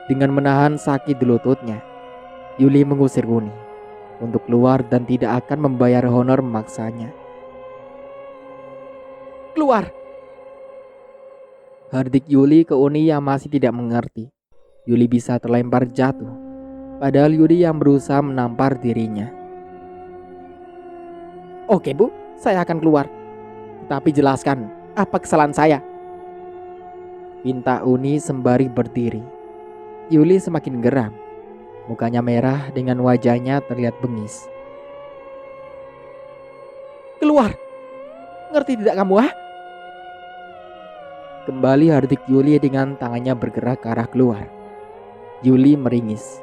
Dengan menahan sakit di lututnya, Yuli mengusir Uni untuk keluar dan tidak akan membayar honor memaksanya. Keluar! Hardik Yuli ke Uni yang masih tidak mengerti. Yuli bisa terlempar jatuh, padahal Yuli yang berusaha menampar dirinya. Oke bu, saya akan keluar. Tapi jelaskan, apa kesalahan saya? Pinta Uni sembari berdiri. Yuli semakin geram. Mukanya merah dengan wajahnya terlihat bengis. Keluar! Ngerti tidak kamu, ah? Kembali hardik Yuli dengan tangannya bergerak ke arah keluar. Yuli meringis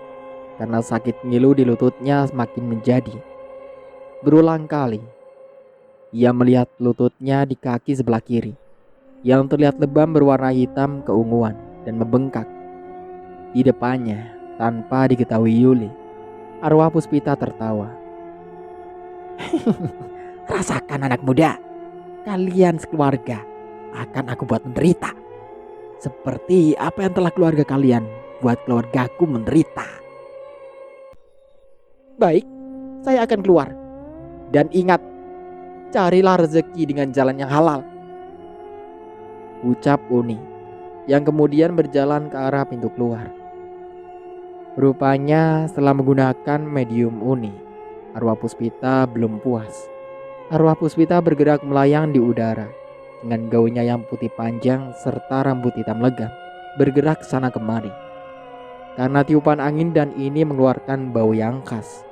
karena sakit ngilu di lututnya semakin menjadi. Berulang kali ia melihat lututnya di kaki sebelah kiri yang terlihat lebam berwarna hitam keunguan dan membengkak. Di depannya, tanpa diketahui Yuli, arwah Puspita tertawa. Rasakan anak muda, kalian sekeluarga akan aku buat menderita. Seperti apa yang telah keluarga kalian buat keluargaku menderita. Baik, saya akan keluar. Dan ingat, carilah rezeki dengan jalan yang halal, ucap Uni, yang kemudian berjalan ke arah pintu keluar. Rupanya setelah menggunakan medium Uni, arwah Puspita belum puas. Arwah Puspita bergerak melayang di udara dengan gaunnya yang putih panjang serta rambut hitam legam, bergerak sana kemari. Karena tiupan angin dan ini mengeluarkan bau yang khas,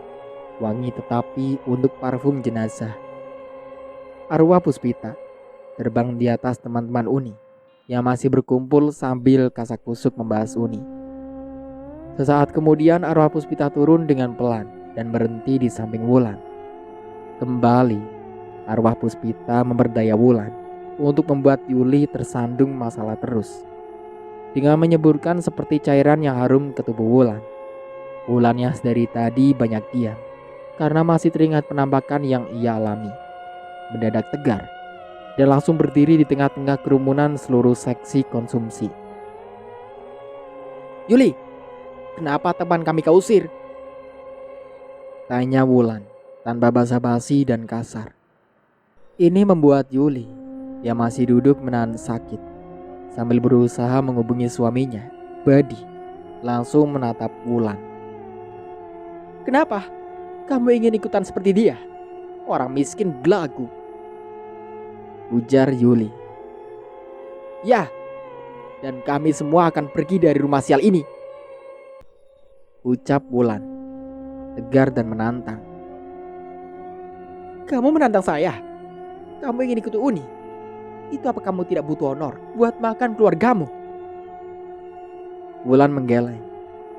wangi tetapi untuk parfum jenazah. Arwah Puspita terbang di atas teman-teman Uni yang masih berkumpul sambil kasak-kusuk membahas Uni. Sesaat kemudian arwah Puspita turun dengan pelan dan berhenti di samping Wulan. Kembali arwah Puspita memberdaya Wulan untuk membuat Yuli tersandung masalah terus, dengan menyeburkan seperti cairan yang harum ke tubuh Wulan. Wulan yang dari tadi banyak diam karena masih teringat penampakan yang ia alami, mendadak tegar dan langsung berdiri di tengah-tengah kerumunan seluruh seksi konsumsi. Yuli, kenapa teman kami kau usir? Tanya Wulan tanpa basa-basi dan kasar. Ini membuat Yuli yang masih duduk menahan sakit sambil berusaha menghubungi suaminya, Badi, langsung menatap Wulan. Kenapa? Kamu ingin ikutan seperti dia? Orang miskin belagu, ujar Yuli. Ya, dan kami semua akan pergi dari rumah sial ini, ucap Wulan, tegar dan menantang. Kamu menantang saya? Kamu ingin ikut Uni? Itu apa kamu tidak butuh honor buat makan keluargamu? Wulan menggeleng.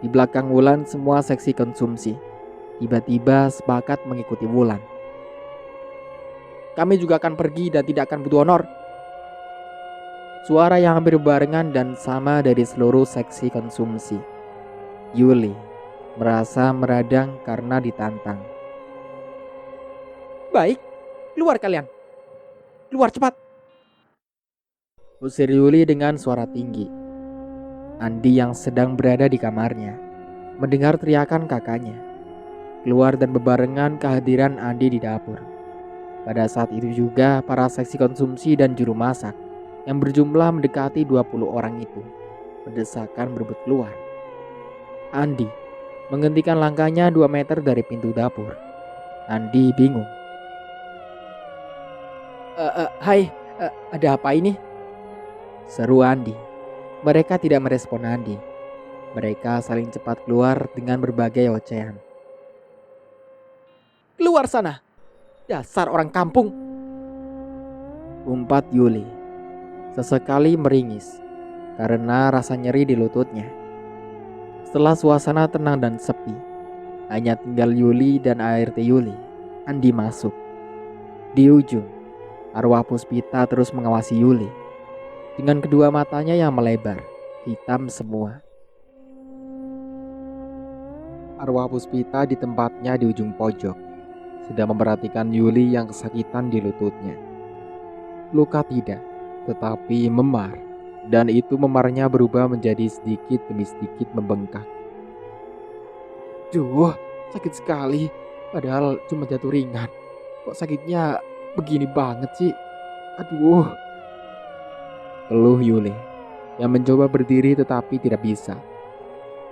Di belakang Wulan semua seksi konsumsi tiba-tiba sepakat mengikuti Wulan. Kami juga akan pergi dan tidak akan butuh honor. Suara yang hampir berbarengan dan sama dari seluruh seksi konsumsi. Yuli merasa meradang karena ditantang. Baik, keluar kalian. Keluar cepat, usir Yuli dengan suara tinggi. Andi yang sedang berada di kamarnya mendengar teriakan kakaknya keluar dan bebarengan kehadiran Andi di dapur. Pada saat itu juga para seksi konsumsi dan juru masak yang berjumlah mendekati 20 orang itu berdesakan berebut keluar. Andi menghentikan langkahnya 2 meter dari pintu dapur. Andi bingung. Hai, ada apa ini? Seru Andi. Mereka tidak merespon Andi. Mereka saling cepat keluar dengan berbagai ocehan. Keluar sana, dasar orang kampung, umpat Yuli. Sesekali meringis karena rasa nyeri di lututnya. Setelah suasana tenang dan sepi, hanya tinggal Yuli dan ART Yuli, Andi masuk. Di ujung, arwah Puspita terus mengawasi Yuli dengan kedua matanya yang melebar, hitam semua. Arwah Puspita di tempatnya di ujung pojok, sedang memperhatikan Yuli yang kesakitan di lututnya. Luka tidak, tetapi memar, dan itu memarnya berubah menjadi sedikit demi sedikit membengkak. Duh, sakit sekali, padahal cuma jatuh ringan. Kok sakitnya begini banget sih? Aduh. Keluh Yuli, yang mencoba berdiri tetapi tidak bisa.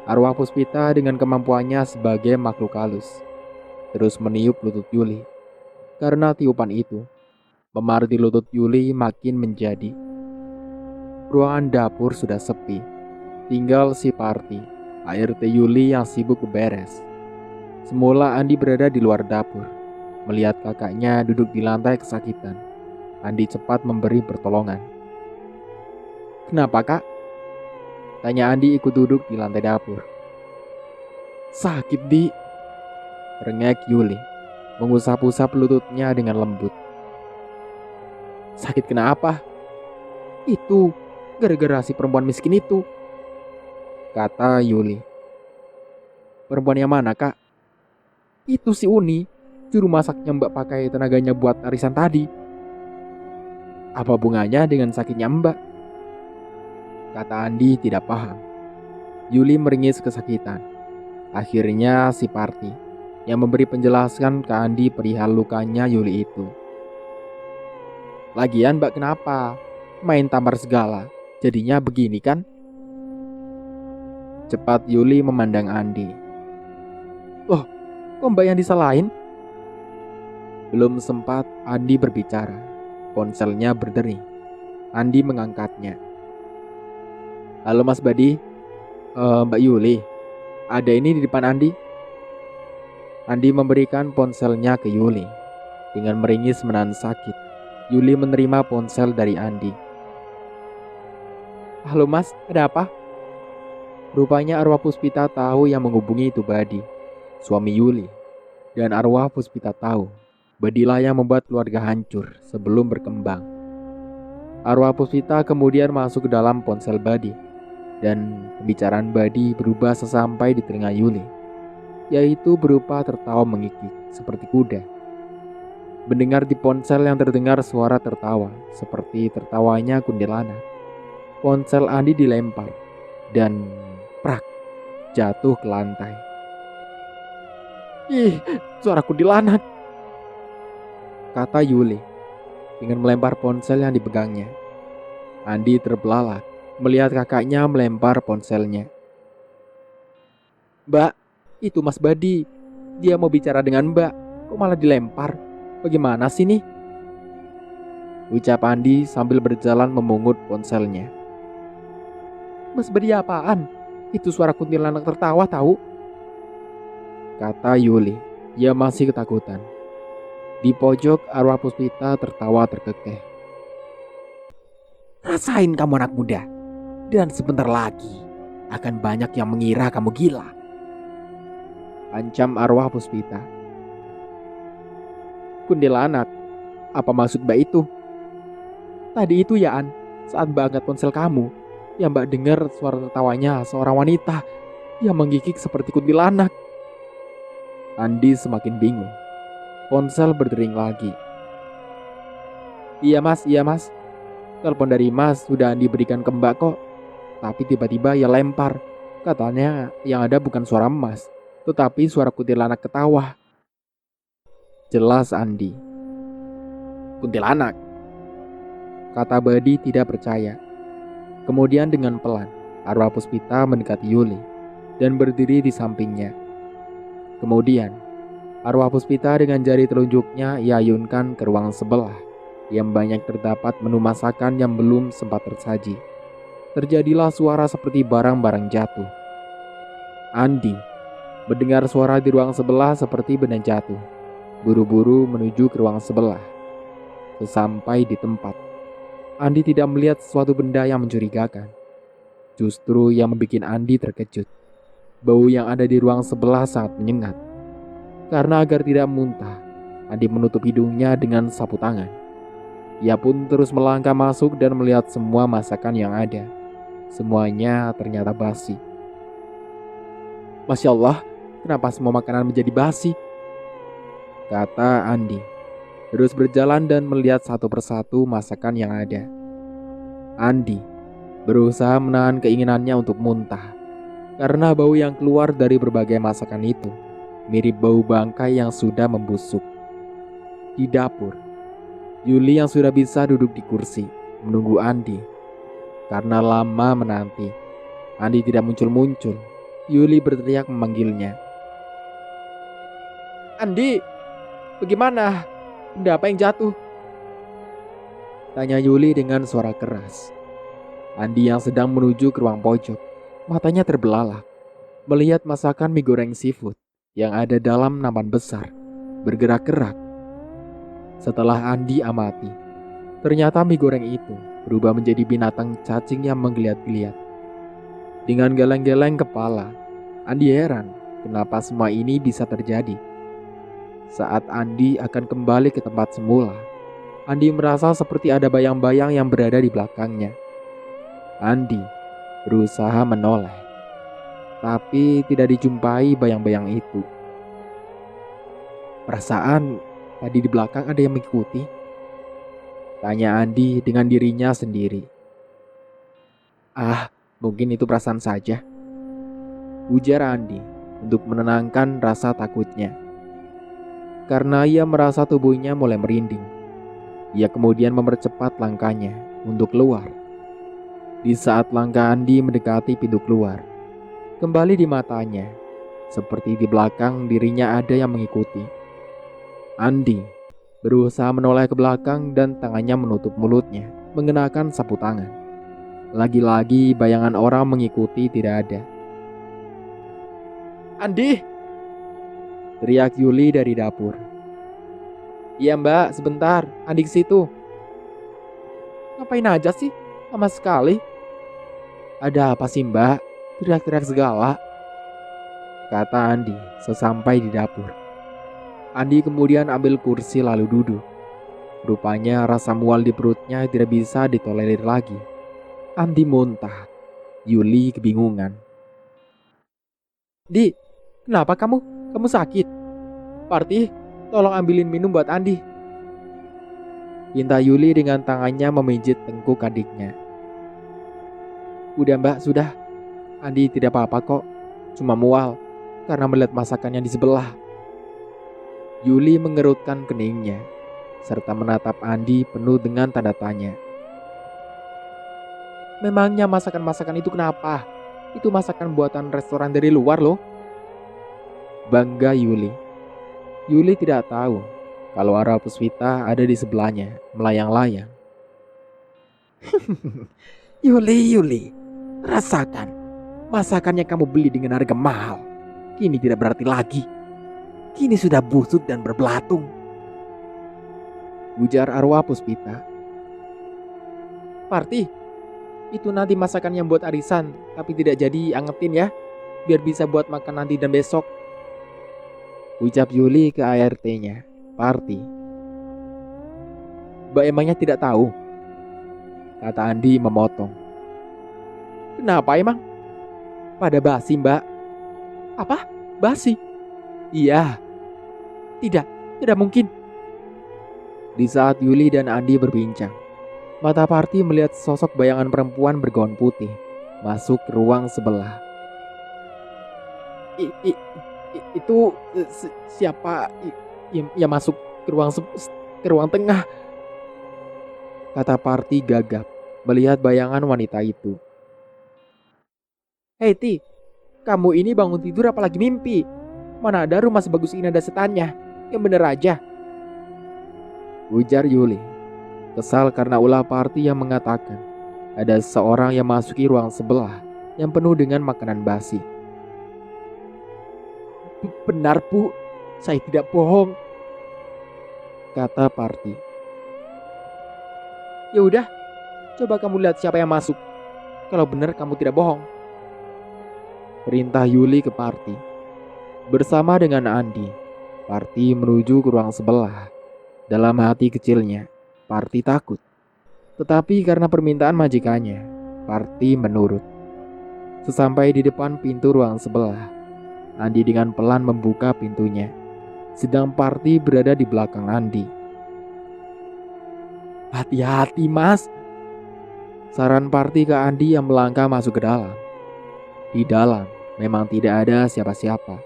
Arwah Puspita dengan kemampuannya sebagai makhluk halus terus meniup lutut Yuli. Karena tiupan itu, memar di lutut Yuli makin menjadi. Ruangan dapur sudah sepi. Tinggal si Parti, ART Yuli yang sibuk beberes. Semula Andi berada di luar dapur. Melihat kakaknya duduk di lantai kesakitan, Andi cepat memberi pertolongan. Kenapa kak? Tanya Andi ikut duduk di lantai dapur. Sakit di, rengek Yuli, mengusap-usap lututnya dengan lembut. Sakit kenapa? Itu gara-gara si perempuan miskin itu, kata Yuli. Perempuan yang mana kak? Itu si Uni, juru masaknya mbak pakai tenaganya buat arisan tadi. Apa bunganya dengan sakitnya mbak? Kata Andi tidak paham. Yuli meringis kesakitan. Akhirnya si Parti yang memberi penjelasan ke Andi perihal lukanya Yuli itu. Lagian mbak kenapa? Main tampar segala, jadinya begini kan? Cepat Yuli memandang Andi. Loh, kok mbak yang disalahin? Belum sempat Andi berbicara, ponselnya berdering. Andi mengangkatnya. Halo Mas Badi, Mbak Yuli, ada ini di depan Andi. Andi memberikan ponselnya ke Yuli. Dengan meringis menahan sakit, Yuli menerima ponsel dari Andi. Halo Mas, ada apa? Rupanya arwah Puspita tahu yang menghubungi itu Badi, suami Yuli. Dan arwah Puspita tahu, Badilah yang membuat keluarga hancur sebelum berkembang. Arwah Puspita kemudian masuk ke dalam ponsel Badi. Dan pembicaraan Badi berubah sesampai di telinga Yuli, yaitu berupa tertawa mengikik seperti kuda. Mendengar di ponsel yang terdengar suara tertawa seperti tertawanya kuntilanak. Ponsel Andi dilempar dan prak, jatuh ke lantai. Ih, suara kuntilanak, kata Yuli dengan melempar ponsel yang dipegangnya. Andi terbelalak melihat kakaknya melempar ponselnya. Mbak, itu Mas Badi. Dia mau bicara dengan mbak, kok malah dilempar? Bagaimana sih nih? Ucap Andi sambil berjalan memungut ponselnya. Mas Badi apaan? Itu suara kuntilanak tertawa tahu? Kata Yuli, ia masih ketakutan. Di pojok arwah Puspita tertawa terkekeh. Rasain kamu anak muda. Dan sebentar lagi akan banyak yang mengira kamu gila, ancam arwah Puspita. Kuntilanak, apa maksud mbak itu? Tadi itu ya An, saat mbak angkat ponsel kamu, yang mbak dengar suara tertawanya seorang wanita yang menggigik seperti kuntilanak. Andi semakin bingung. Ponsel berdering lagi. Iya mas, telepon dari mas sudah Andi berikan ke mbak kok. Tapi tiba-tiba ia lempar. Katanya yang ada bukan suara emas, tetapi suara kuntilanak ketawa. Jelas Andi. Kuntilanak, kata Badi tidak percaya. Kemudian dengan pelan, arwah Puspita mendekati Yuli dan berdiri di sampingnya. Kemudian, arwah Puspita dengan jari telunjuknya ia ayunkan ke ruang sebelah yang banyak terdapat menu masakan yang belum sempat tersaji. Terjadilah suara seperti barang-barang jatuh. Andi mendengar suara di ruang sebelah seperti benda jatuh. Buru-buru menuju ke ruang sebelah. Sesampai di tempat, Andi tidak melihat sesuatu benda yang mencurigakan. Justru yang membuat Andi terkejut. Bau yang ada di ruang sebelah sangat menyengat. Karena agar tidak muntah, Andi menutup hidungnya dengan sapu tangan. Ia pun terus melangkah masuk dan melihat semua masakan yang ada. Semuanya ternyata basi. Masya Allah, kenapa semua makanan menjadi basi? Kata Andi. Terus berjalan dan melihat satu persatu masakan yang ada. Andi berusaha menahan keinginannya untuk muntah. Karena bau yang keluar dari berbagai masakan itu mirip bau bangkai yang sudah membusuk. Di dapur, Yuli yang sudah bisa duduk di kursi menunggu Andi. Karena lama menanti, Andi tidak muncul-muncul. Yuli berteriak memanggilnya. Andi, bagaimana? Benda apa yang jatuh? Tanya Yuli dengan suara keras. Andi yang sedang menuju ke ruang pojok, matanya terbelalak melihat masakan mie goreng seafood yang ada dalam nampan besar bergerak-gerak. Setelah Andi amati, ternyata mie goreng itu berubah menjadi binatang cacing yang menggeliat-geliat. Dengan geleng-geleng kepala, Andi heran kenapa semua ini bisa terjadi. Saat Andi akan kembali ke tempat semula, Andi merasa seperti ada bayang-bayang yang berada di belakangnya. Andi berusaha menoleh, tapi tidak dijumpai bayang-bayang itu. Perasaan tadi di belakang ada yang mengikuti? Tanya Andi dengan dirinya sendiri. Ah, mungkin itu perasaan saja, ujar Andi untuk menenangkan rasa takutnya. Karena ia merasa tubuhnya mulai merinding, ia kemudian mempercepat langkahnya untuk keluar. Di saat langkah Andi mendekati pintu keluar, kembali di matanya, seperti di belakang dirinya ada yang mengikuti. Andi berusaha menoleh ke belakang dan tangannya menutup mulutnya, mengenakan sapu tangan. Lagi-lagi bayangan orang mengikuti tidak ada. Andi! Teriak Yuli dari dapur. Iya mbak, sebentar, Andi ke situ. Ngapain aja sih? Lama sekali. Ada apa sih mbak? Teriak-teriak segala. Kata Andi sesampai di dapur. Andi kemudian ambil kursi lalu duduk. Rupanya rasa mual di perutnya tidak bisa ditolerir lagi. Andi muntah. Yuli kebingungan. Di, kenapa kamu? Kamu sakit? Parti, tolong ambilin minum buat Andi. Pinta Yuli dengan tangannya memijit tengkuk adiknya. Udah mbak, sudah. Andi tidak apa-apa kok. Cuma mual karena melihat masakannya di sebelah. Yuli mengerutkan keningnya serta menatap Andi penuh dengan tanda tanya. Memangnya masakan-masakan itu kenapa? Itu masakan buatan restoran dari luar loh. Bangga Yuli. Yuli tidak tahu kalau Ara Puspita ada di sebelahnya, melayang-layang. Yuli, rasakan. Masakannya kamu beli dengan harga mahal. Kini tidak berarti lagi. Kini sudah busuk dan berbelatung. Ujar Arwah Puspita. Parti, itu nanti masakan yang buat arisan, tapi tidak jadi angetin ya. Biar bisa buat makan nanti dan besok. Ucap Yuli ke ART-nya, Parti. Mbak emangnya tidak tahu? Kata Andi memotong. Kenapa emang? Pada basi mbak. Apa? Basi? Iya. Tidak mungkin. Di saat Yuli dan Andi berbincang, mata Parti melihat sosok bayangan perempuan bergaun putih masuk ke ruang sebelah. Itu siapa yang masuk ke ruang tengah? Kata Parti gagap melihat bayangan wanita itu. Hei Ti, kamu ini bangun tidur apalagi mimpi? Mana ada rumah sebagus ini ada setannya? Yang bener aja. Ujar Yuli, kesal karena ulah Parti yang mengatakan ada seorang yang masuki ruang sebelah yang penuh dengan makanan basi. Benar Bu, saya tidak bohong. Kata Parti. Ya udah, coba kamu lihat siapa yang masuk. Kalau benar kamu tidak bohong. perintah Yuli ke Parti. Bersama dengan Andi, Parti menuju ke ruang sebelah. Dalam hati kecilnya, Parti takut. Tetapi karena permintaan majikannya, Parti menurut. Sesampai di depan pintu ruang sebelah, Andi dengan pelan membuka pintunya, sedang Parti berada di belakang Andi. "Hati-hati, Mas," saran Parti ke Andi yang melangkah masuk ke dalam. Di dalam memang tidak ada siapa-siapa.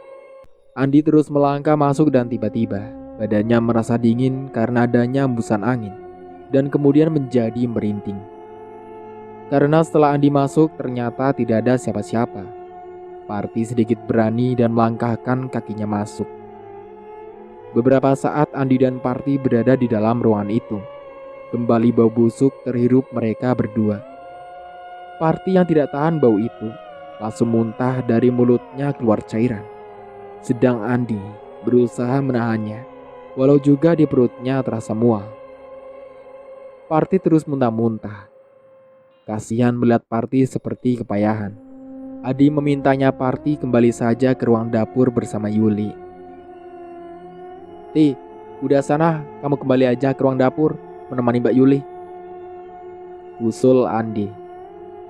Andi terus melangkah masuk dan tiba-tiba badannya merasa dingin karena adanya hembusan angin dan kemudian menjadi merinding. Karena setelah Andi masuk ternyata tidak ada siapa-siapa. Parti sedikit berani dan melangkahkan kakinya masuk. Beberapa saat Andi dan Parti berada di dalam ruangan itu. Kembali bau busuk terhirup mereka berdua. Parti yang tidak tahan bau itu langsung muntah dari mulutnya keluar cairan. Sedang Andi berusaha menahannya, walau juga di perutnya terasa mual. Parti terus muntah-muntah. Kasihan melihat Parti seperti kepayahan. Adi memintanya Parti kembali saja ke ruang dapur bersama Yuli. "Ti, udah sana, kamu kembali aja ke ruang dapur menemani Mbak Yuli," usul Andi.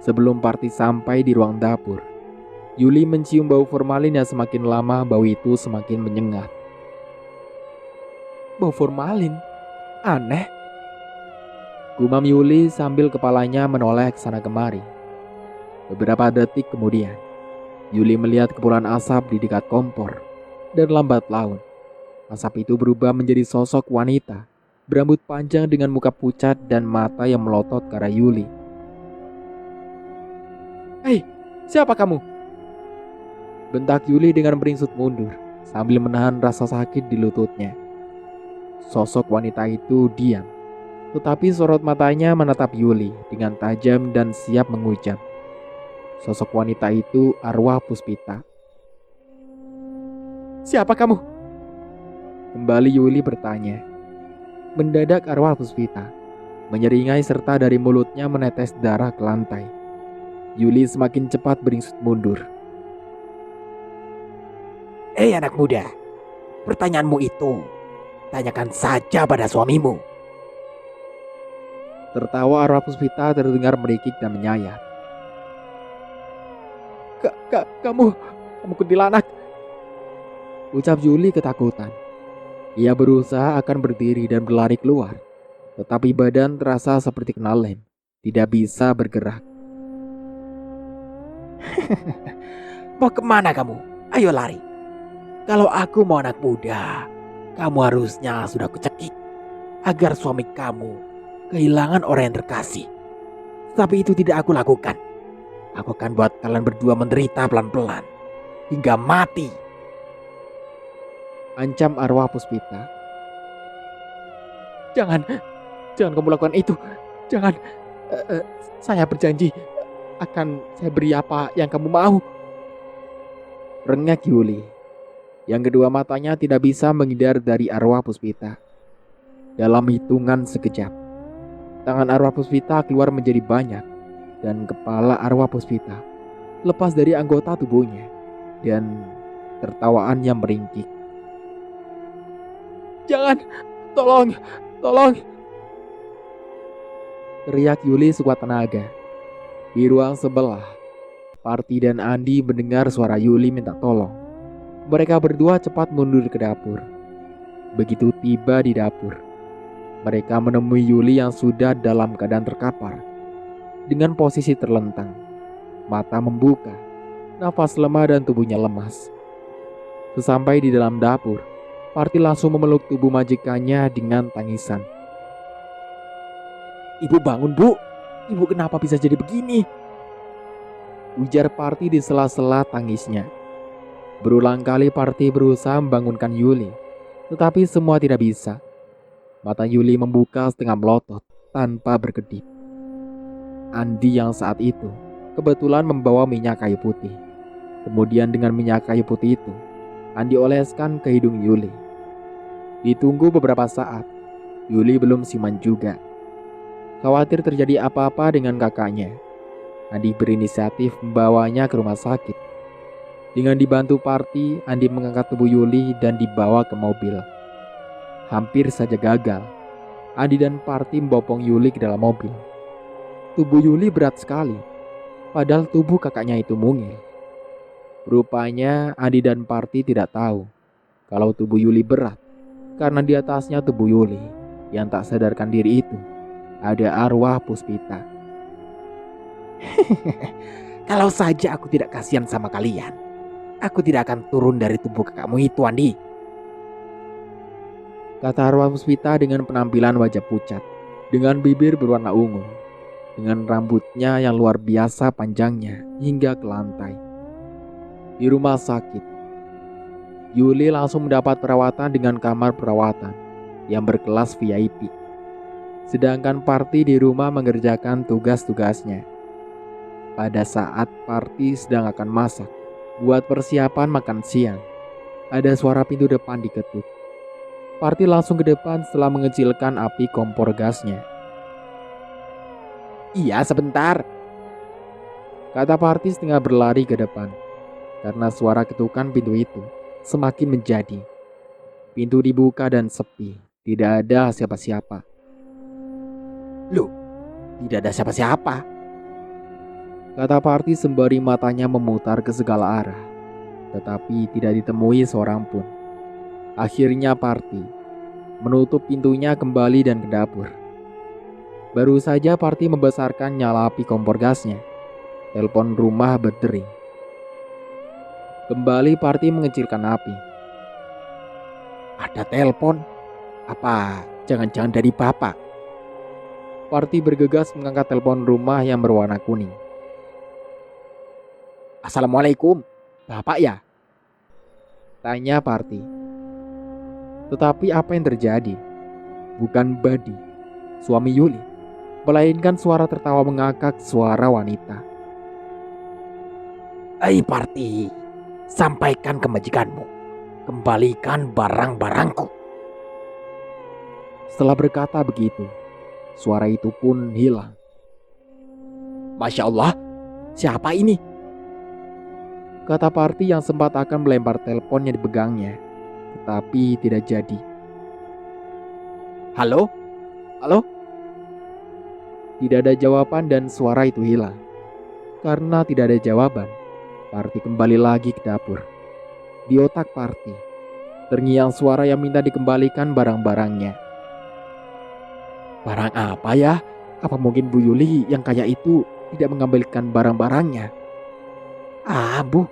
Sebelum Parti sampai di ruang dapur, Yuli mencium bau formalin yang semakin lama bau itu semakin menyengat. "Bau formalin? Aneh," gumam Yuli sambil kepalanya menoleh ke sana kemari. Beberapa detik kemudian, Yuli melihat kepulan asap di dekat kompor, dan lambat laun, asap itu berubah menjadi sosok wanita, berambut panjang dengan muka pucat dan mata yang melotot ke arah Yuli. "Hei, siapa kamu?" bentak Yuli dengan beringsut mundur, sambil menahan rasa sakit di lututnya. Sosok wanita itu diam, tetapi sorot matanya menatap Yuli dengan tajam dan siap mengucap. Sosok wanita itu arwah Puspita. "Siapa kamu?" kembali Yuli bertanya. Mendadak arwah Puspita menyeringai serta dari mulutnya menetes darah ke lantai. Yuli semakin cepat beringsut mundur. Anak muda, pertanyaanmu itu tanyakan saja pada suamimu." Tertawa arwah Puspita terdengar merikik dan menyayat. Kamu kuntilanak," ucap Yuli ketakutan. Ia berusaha akan berdiri dan berlari keluar, tetapi badan terasa seperti kena lem, tidak bisa bergerak. "Mau kemana kamu? Ayo lari. Kalau aku mau anak muda, kamu harusnya sudah kucekik agar suami kamu kehilangan orang yang terkasih. Tapi itu tidak aku lakukan. Aku akan buat kalian berdua menderita pelan-pelan hingga mati," ancam arwah Puspita. Jangan kamu lakukan itu. Jangan. Saya berjanji akan saya beri apa yang kamu mau," rengek Yuli. Yang kedua matanya tidak bisa menghindar dari arwah Puspita. Dalam hitungan sekejap, tangan arwah Puspita keluar menjadi banyak, dan kepala arwah Puspita lepas dari anggota tubuhnya, dan tertawaan yang meringkik. "Jangan, tolong, tolong!" teriak Yuli sekuat tenaga. Di ruang sebelah, Parti dan Andi mendengar suara Yuli minta tolong. Mereka berdua cepat mundur ke dapur. Begitu tiba di dapur, mereka menemui Yuli yang sudah dalam keadaan terkapar, dengan posisi terlentang, mata membuka, nafas lemah dan tubuhnya lemas. Sesampai di dalam dapur, Parti langsung memeluk tubuh majikannya dengan tangisan. "Ibu bangun, Bu. Ibu kenapa bisa jadi begini?" ujar Parti di sela-sela tangisnya. Berulang kali Parti berusaha membangunkan Yuli, tetapi semua tidak bisa. Mata Yuli membuka setengah melotot tanpa berkedip. Andi yang saat itu kebetulan membawa minyak kayu putih. Kemudian dengan minyak kayu putih itu, Andi oleskan ke hidung Yuli. Ditunggu beberapa saat, Yuli belum siuman juga. Khawatir terjadi apa-apa dengan kakaknya, Andi berinisiatif membawanya ke rumah sakit. Dengan dibantu Parti, Andi mengangkat tubuh Yuli dan dibawa ke mobil. Hampir saja gagal. Andi dan Parti membopong Yuli ke dalam mobil. Tubuh Yuli berat sekali, padahal tubuh kakaknya itu mungil. Rupanya Andi dan Parti tidak tahu kalau tubuh Yuli berat, karena di atasnya tubuh Yuli yang tak sadarkan diri itu ada arwah Puspita. Kalau saja aku tidak kasihan sama kalian, aku tidak akan turun dari tubuh kakakmu itu, Andi. Kata arwah Puspita dengan penampilan wajah pucat, dengan bibir berwarna ungu, dengan rambutnya yang luar biasa panjangnya hingga ke lantai. Di rumah sakit, Yuli langsung mendapat perawatan dengan kamar perawatan yang berkelas VIP. Sedangkan Parti di rumah mengerjakan tugas-tugasnya. Pada saat Parti sedang akan masak, buat persiapan makan siang, ada suara pintu depan diketuk. Parti langsung ke depan setelah mengecilkan api kompor gasnya. Iya, sebentar. Kata Parti setengah berlari ke depan, karena suara ketukan pintu itu semakin menjadi. Pintu dibuka dan sepi, tidak ada siapa-siapa. Loh, tidak ada siapa-siapa. Kata Parti sembari matanya memutar ke segala arah, tetapi tidak ditemui seorang pun. Akhirnya Parti menutup pintunya kembali dan ke dapur. Baru saja Parti membesarkan nyala api kompor gasnya, telepon rumah berdering. Kembali Parti mengecilkan api. Ada telepon. Apa jangan-jangan dari bapak? Parti bergegas mengangkat telepon rumah yang berwarna kuning. Assalamualaikum, bapak ya? Tanya Parti. Tetapi apa yang terjadi? Bukan Badi, suami Yuli, melainkan suara tertawa mengakak suara wanita. Parti, sampaikan ke majikanmu, kembalikan barang-barangku. Setelah berkata begitu, suara itu pun hilang. Masya Allah, siapa ini? Kata Parti yang sempat akan melempar telepon yang dipegangnya, tetapi tidak jadi. Halo? Halo? Tidak ada jawaban dan suara itu hilang. Karena tidak ada jawaban, Parti kembali lagi ke dapur. Di otak Parti terngiang suara yang minta dikembalikan barang-barangnya. Barang apa ya? Apa mungkin Bu Yuli yang kaya itu tidak mengembalikan barang-barangnya? Bu,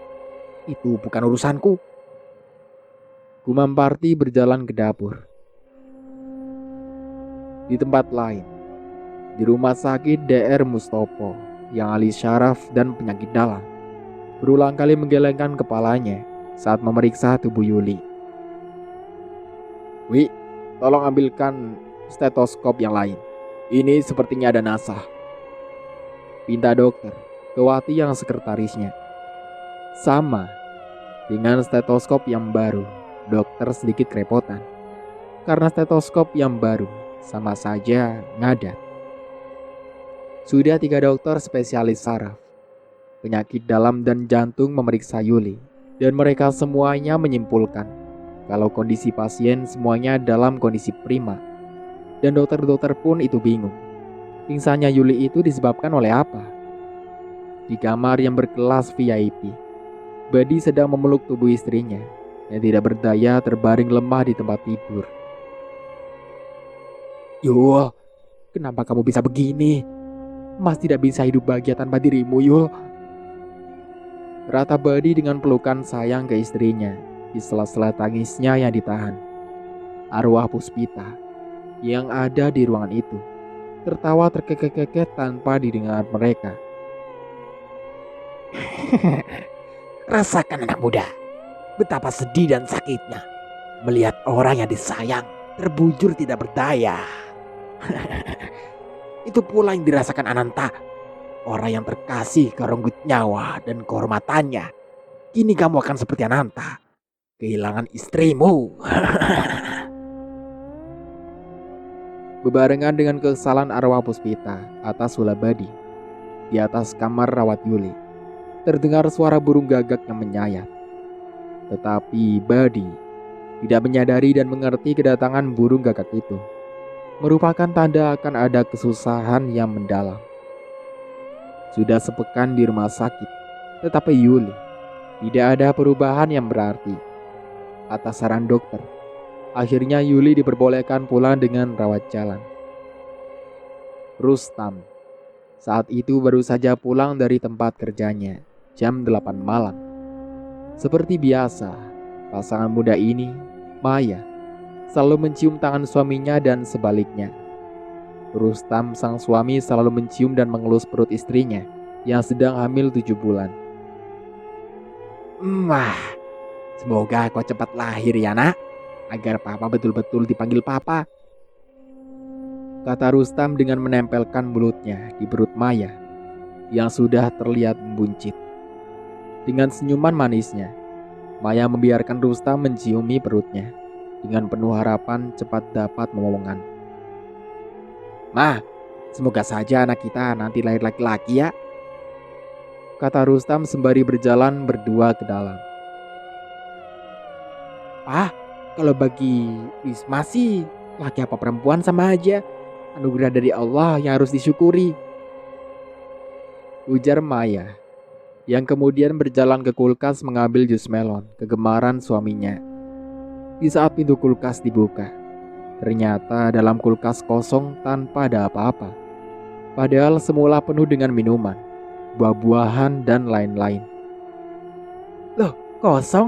itu bukan urusanku. Gumam Parti berjalan ke dapur. Di tempat lain, di rumah sakit DR Mustopo yang ahli syaraf dan penyakit dalam, berulang kali menggelengkan kepalanya saat memeriksa tubuh Yuli. Wi, tolong ambilkan stetoskop yang lain. Ini sepertinya ada nasah. Pinta dokter ke Wati yang sekretarisnya. Sama dengan stetoskop yang baru, dokter sedikit kerepotan. Karena stetoskop yang baru sama saja ngadat. Sudah 3 dokter spesialis saraf, penyakit dalam dan jantung memeriksa Yuli. Dan mereka semuanya menyimpulkan kalau kondisi pasien semuanya dalam kondisi prima. Dan dokter-dokter pun itu bingung. Pingsannya Yuli itu disebabkan oleh apa? Di kamar yang berkelas VIP, Badi sedang memeluk tubuh istrinya yang tidak berdaya terbaring lemah di tempat tidur. Yul, kenapa kamu bisa begini? Mas tidak bisa hidup bahagia tanpa dirimu, Yul. Rata Badi dengan pelukan sayang ke istrinya di sela-sela tangisnya yang ditahan. Arwah Puspita yang ada di ruangan itu tertawa terkekeh-kekeh tanpa didengar mereka. Rasakan anak muda, betapa sedih dan sakitnya melihat orang yang disayang terbujur tidak berdaya. Itu pula yang dirasakan Ananta, orang yang terkasih ke renggut nyawa dan kehormatannya. Kini kamu akan seperti Ananta, kehilangan istrimu. Bebarengan dengan kekesalan arwah Puspita atas ulah Badi di atas kamar rawat Yuli, terdengar suara burung gagak yang menyayat. Tetapi Badi tidak menyadari dan mengerti kedatangan burung gagak itu merupakan tanda akan ada kesusahan yang mendalam. Sudah sepekan di rumah sakit, tetapi Yuli tidak ada perubahan yang berarti. Atas saran dokter, akhirnya Yuli diperbolehkan pulang dengan rawat jalan. Rustam saat itu baru saja pulang dari tempat kerjanya jam 8 malam. Seperti biasa, pasangan muda ini, Maya, selalu mencium tangan suaminya dan sebaliknya. Rustam sang suami selalu mencium dan mengelus perut istrinya yang sedang hamil 7 bulan. Wah, semoga kau cepat lahir ya nak, agar papa betul-betul dipanggil papa. Kata Rustam dengan menempelkan mulutnya di perut Maya yang sudah terlihat membuncit. Dengan senyuman manisnya, Maya membiarkan Rustam menciumi perutnya dengan penuh harapan cepat dapat momongan. Ma, semoga saja anak kita nanti lahir laki-laki ya. Kata Rustam sembari berjalan berdua ke dalam. Ah, kalau bagi Wisma sih, laki apa perempuan sama aja. Anugerah dari Allah yang harus disyukuri. Ujar Maya, yang kemudian berjalan ke kulkas mengambil jus melon kegemaran suaminya. Di saat pintu kulkas dibuka, ternyata dalam kulkas kosong tanpa ada apa-apa. Padahal semula penuh dengan minuman, buah-buahan dan lain-lain. Loh, kosong?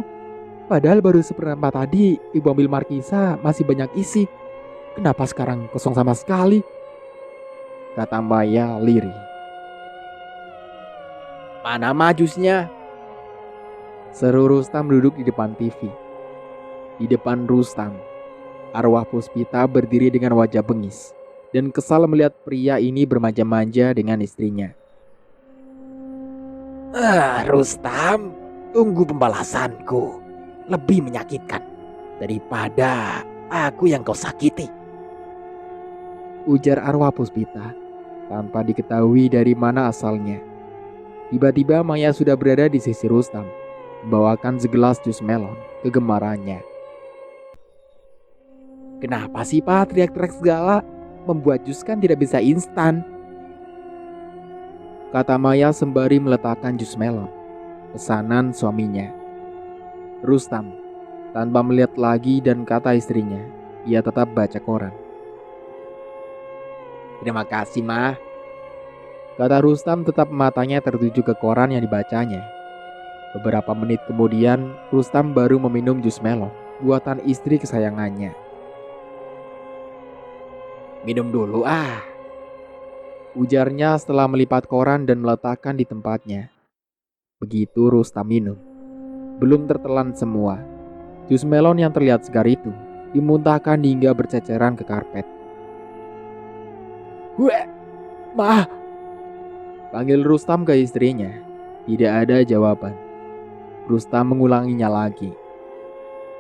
Padahal baru seperempat tadi ibu ambil markisa masih banyak isi. Kenapa sekarang kosong sama sekali? Kata Maya lirih. Mana majusnya? Seru Rustam duduk di depan TV. Di depan Rustam, arwah Puspita berdiri dengan wajah bengis dan kesal melihat pria ini bermanja-manja dengan istrinya. Rustam, tunggu pembalasanku. Lebih menyakitkan daripada aku yang kau sakiti. Ujar arwah Puspita tanpa diketahui dari mana asalnya. Tiba-tiba Maya sudah berada di sisi Rustam, membawakan segelas jus melon kegemarannya. Kenapa sih Pak teriak-teriak segala? Membuat jus kan tidak bisa instan. Kata Maya sembari meletakkan jus melon, pesanan suaminya. Rustam tanpa melihat lagi dan kata istrinya, ia tetap baca koran. Terima kasih Ma. Kata Rustam tetap matanya tertuju ke koran yang dibacanya. Beberapa menit kemudian, Rustam baru meminum jus melon buatan istri kesayangannya. Minum dulu Ujarnya setelah melipat koran dan meletakkan di tempatnya. Begitu Rustam minum, belum tertelan semua. Jus melon yang terlihat segar itu dimuntahkan hingga berceceran ke karpet. Weh, Ma. Panggil Rustam ke istrinya. Tidak ada jawaban. Rustam mengulanginya lagi.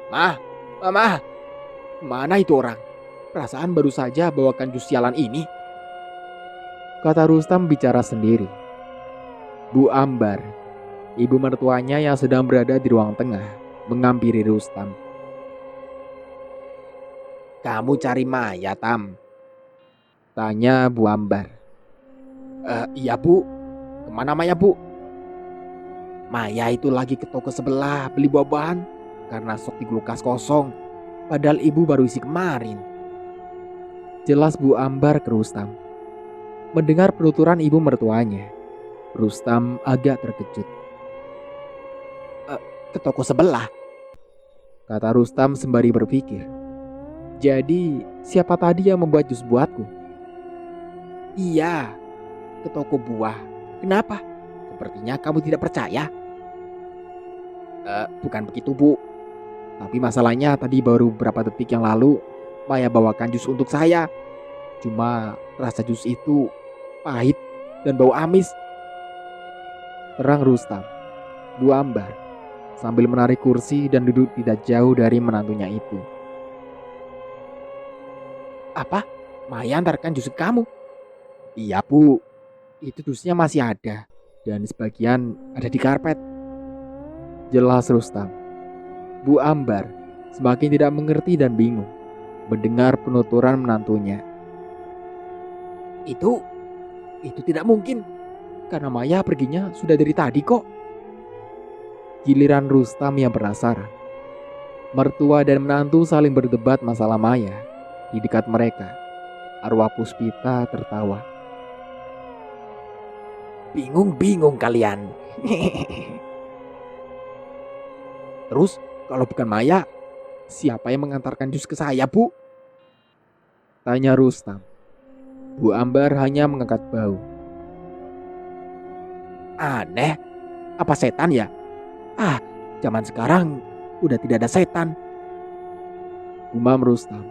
Mama, mana itu orang? Perasaan baru saja bawakan jus sialan ini. Kata Rustam bicara sendiri. Bu Ambar, ibu mertuanya yang sedang berada di ruang tengah, menghampiri Rustam. Kamu cari Maya, Tam? Tanya Bu Ambar. Iya Bu. Kemana Maya Bu? Maya itu lagi ke toko sebelah beli buah-buahan karena stok di kulkas kosong. Padahal ibu baru isi kemarin. Jelas Bu Ambar ke Rustam. Mendengar penuturan ibu mertuanya, Rustam agak terkejut. Ke toko sebelah? Kata Rustam sembari berpikir. Jadi siapa tadi yang membuat jus buatku? Iya, ke toko buah. Kenapa? Sepertinya kamu tidak percaya. Bukan begitu Bu. Tapi masalahnya tadi baru beberapa detik yang lalu Maya bawakan jus untuk saya. Cuma rasa jus itu pahit dan bau amis. Terang Rustam. Bu Ambar sambil menarik kursi dan duduk tidak jauh dari menantunya itu. Apa? Maya antarkan jus ke kamu? Iya Bu, itu jusnya masih ada. dan sebagian ada di karpet. Jelas Rustam. Bu Ambar semakin tidak mengerti dan bingung mendengar penuturan menantunya. Itu tidak mungkin. Karena Maya perginya sudah dari tadi kok. Giliran Rustam yang penasaran. Mertua dan menantu saling berdebat masalah Maya. Di dekat mereka, arwah Puspita tertawa. Bingung-bingung kalian. Terus kalau bukan Maya, siapa yang mengantarkan jus ke saya, Bu? Tanya Rustam. Bu Ambar hanya mengangkat bahu. Aneh, apa setan ya? Zaman sekarang udah tidak ada setan. Gumam Rustam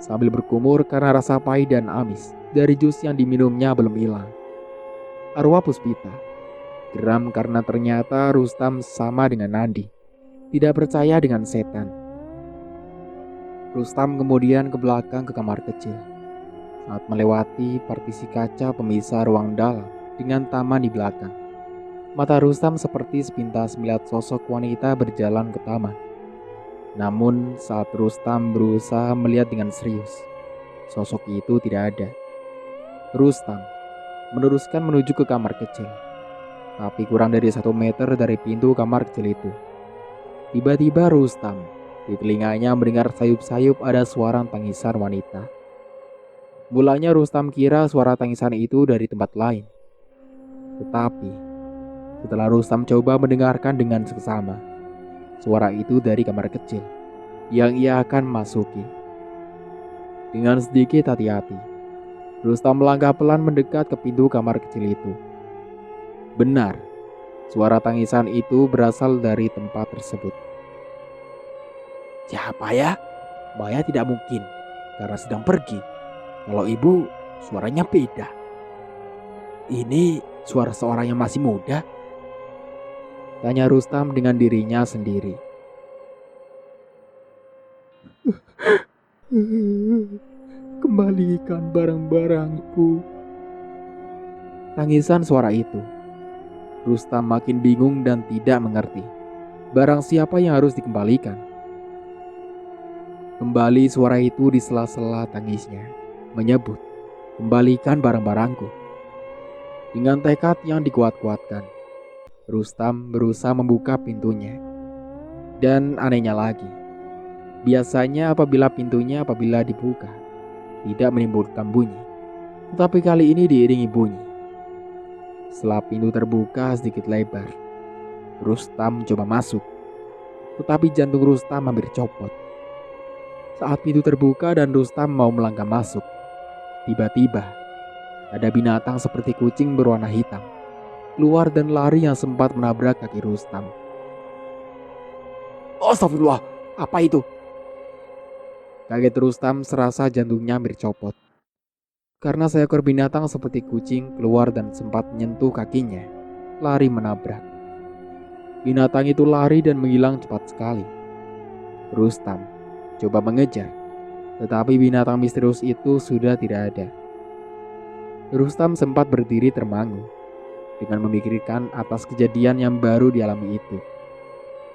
sambil berkumur karena rasa pahit dan amis dari jus yang diminumnya belum hilang. Arwah Puspita geram karena ternyata Rustam sama dengan Nandi, tidak percaya dengan setan. Rustam kemudian ke belakang ke kamar kecil. Saat melewati partisi kaca pemisah ruang dalam dengan taman di belakang, mata Rustam seperti sepintas melihat sosok wanita berjalan ke taman. Namun saat Rustam berusaha melihat dengan serius, sosok itu tidak ada. Rustam meneruskan menuju ke kamar kecil, tapi kurang dari 1 meter dari pintu kamar kecil itu, tiba-tiba Rustam di telinganya mendengar sayup-sayup ada suara tangisan wanita. Mulanya Rustam kira suara tangisan itu dari tempat lain. Tetapi setelah Rustam coba mendengarkan dengan seksama, suara itu dari kamar kecil yang ia akan masuki. Dengan sedikit hati-hati, Rustam melangkah pelan mendekat ke pintu kamar kecil itu. Benar, suara tangisan itu berasal dari tempat tersebut. Siapa ya? Maya tidak mungkin, karena sedang pergi. Kalau ibu, suaranya beda. Ini suara seorang yang masih muda. Tanya Rustam dengan dirinya sendiri. Kembalikan barang-barangku. Tangisan suara itu. Rustam makin bingung dan tidak mengerti barang siapa yang harus dikembalikan. Kembali suara itu di sela-sela tangisnya menyebut, "Kembalikan barang-barangku." Dengan tekad yang dikuat-kuatkan, Rustam berusaha membuka pintunya. Dan anehnya lagi, biasanya apabila dibuka, tidak menimbulkan bunyi. Tetapi kali ini diiringi bunyi. Setelah pintu terbuka sedikit lebar, Rustam coba masuk. Tetapi jantung Rustam hampir copot. Saat pintu terbuka dan Rustam mau melangkah masuk, tiba-tiba ada binatang seperti kucing berwarna hitam keluar dan lari yang sempat menabrak kaki Rustam. Astagfirullah, apa itu? Kaget Rustam serasa jantungnya hampir copot. Karena seekor binatang seperti kucing keluar dan sempat menyentuh kakinya, lari menabrak. Binatang itu lari dan menghilang cepat sekali. Rustam coba mengejar, tetapi binatang misterius itu sudah tidak ada. Rustam sempat berdiri termangu dengan memikirkan atas kejadian yang baru dialami itu.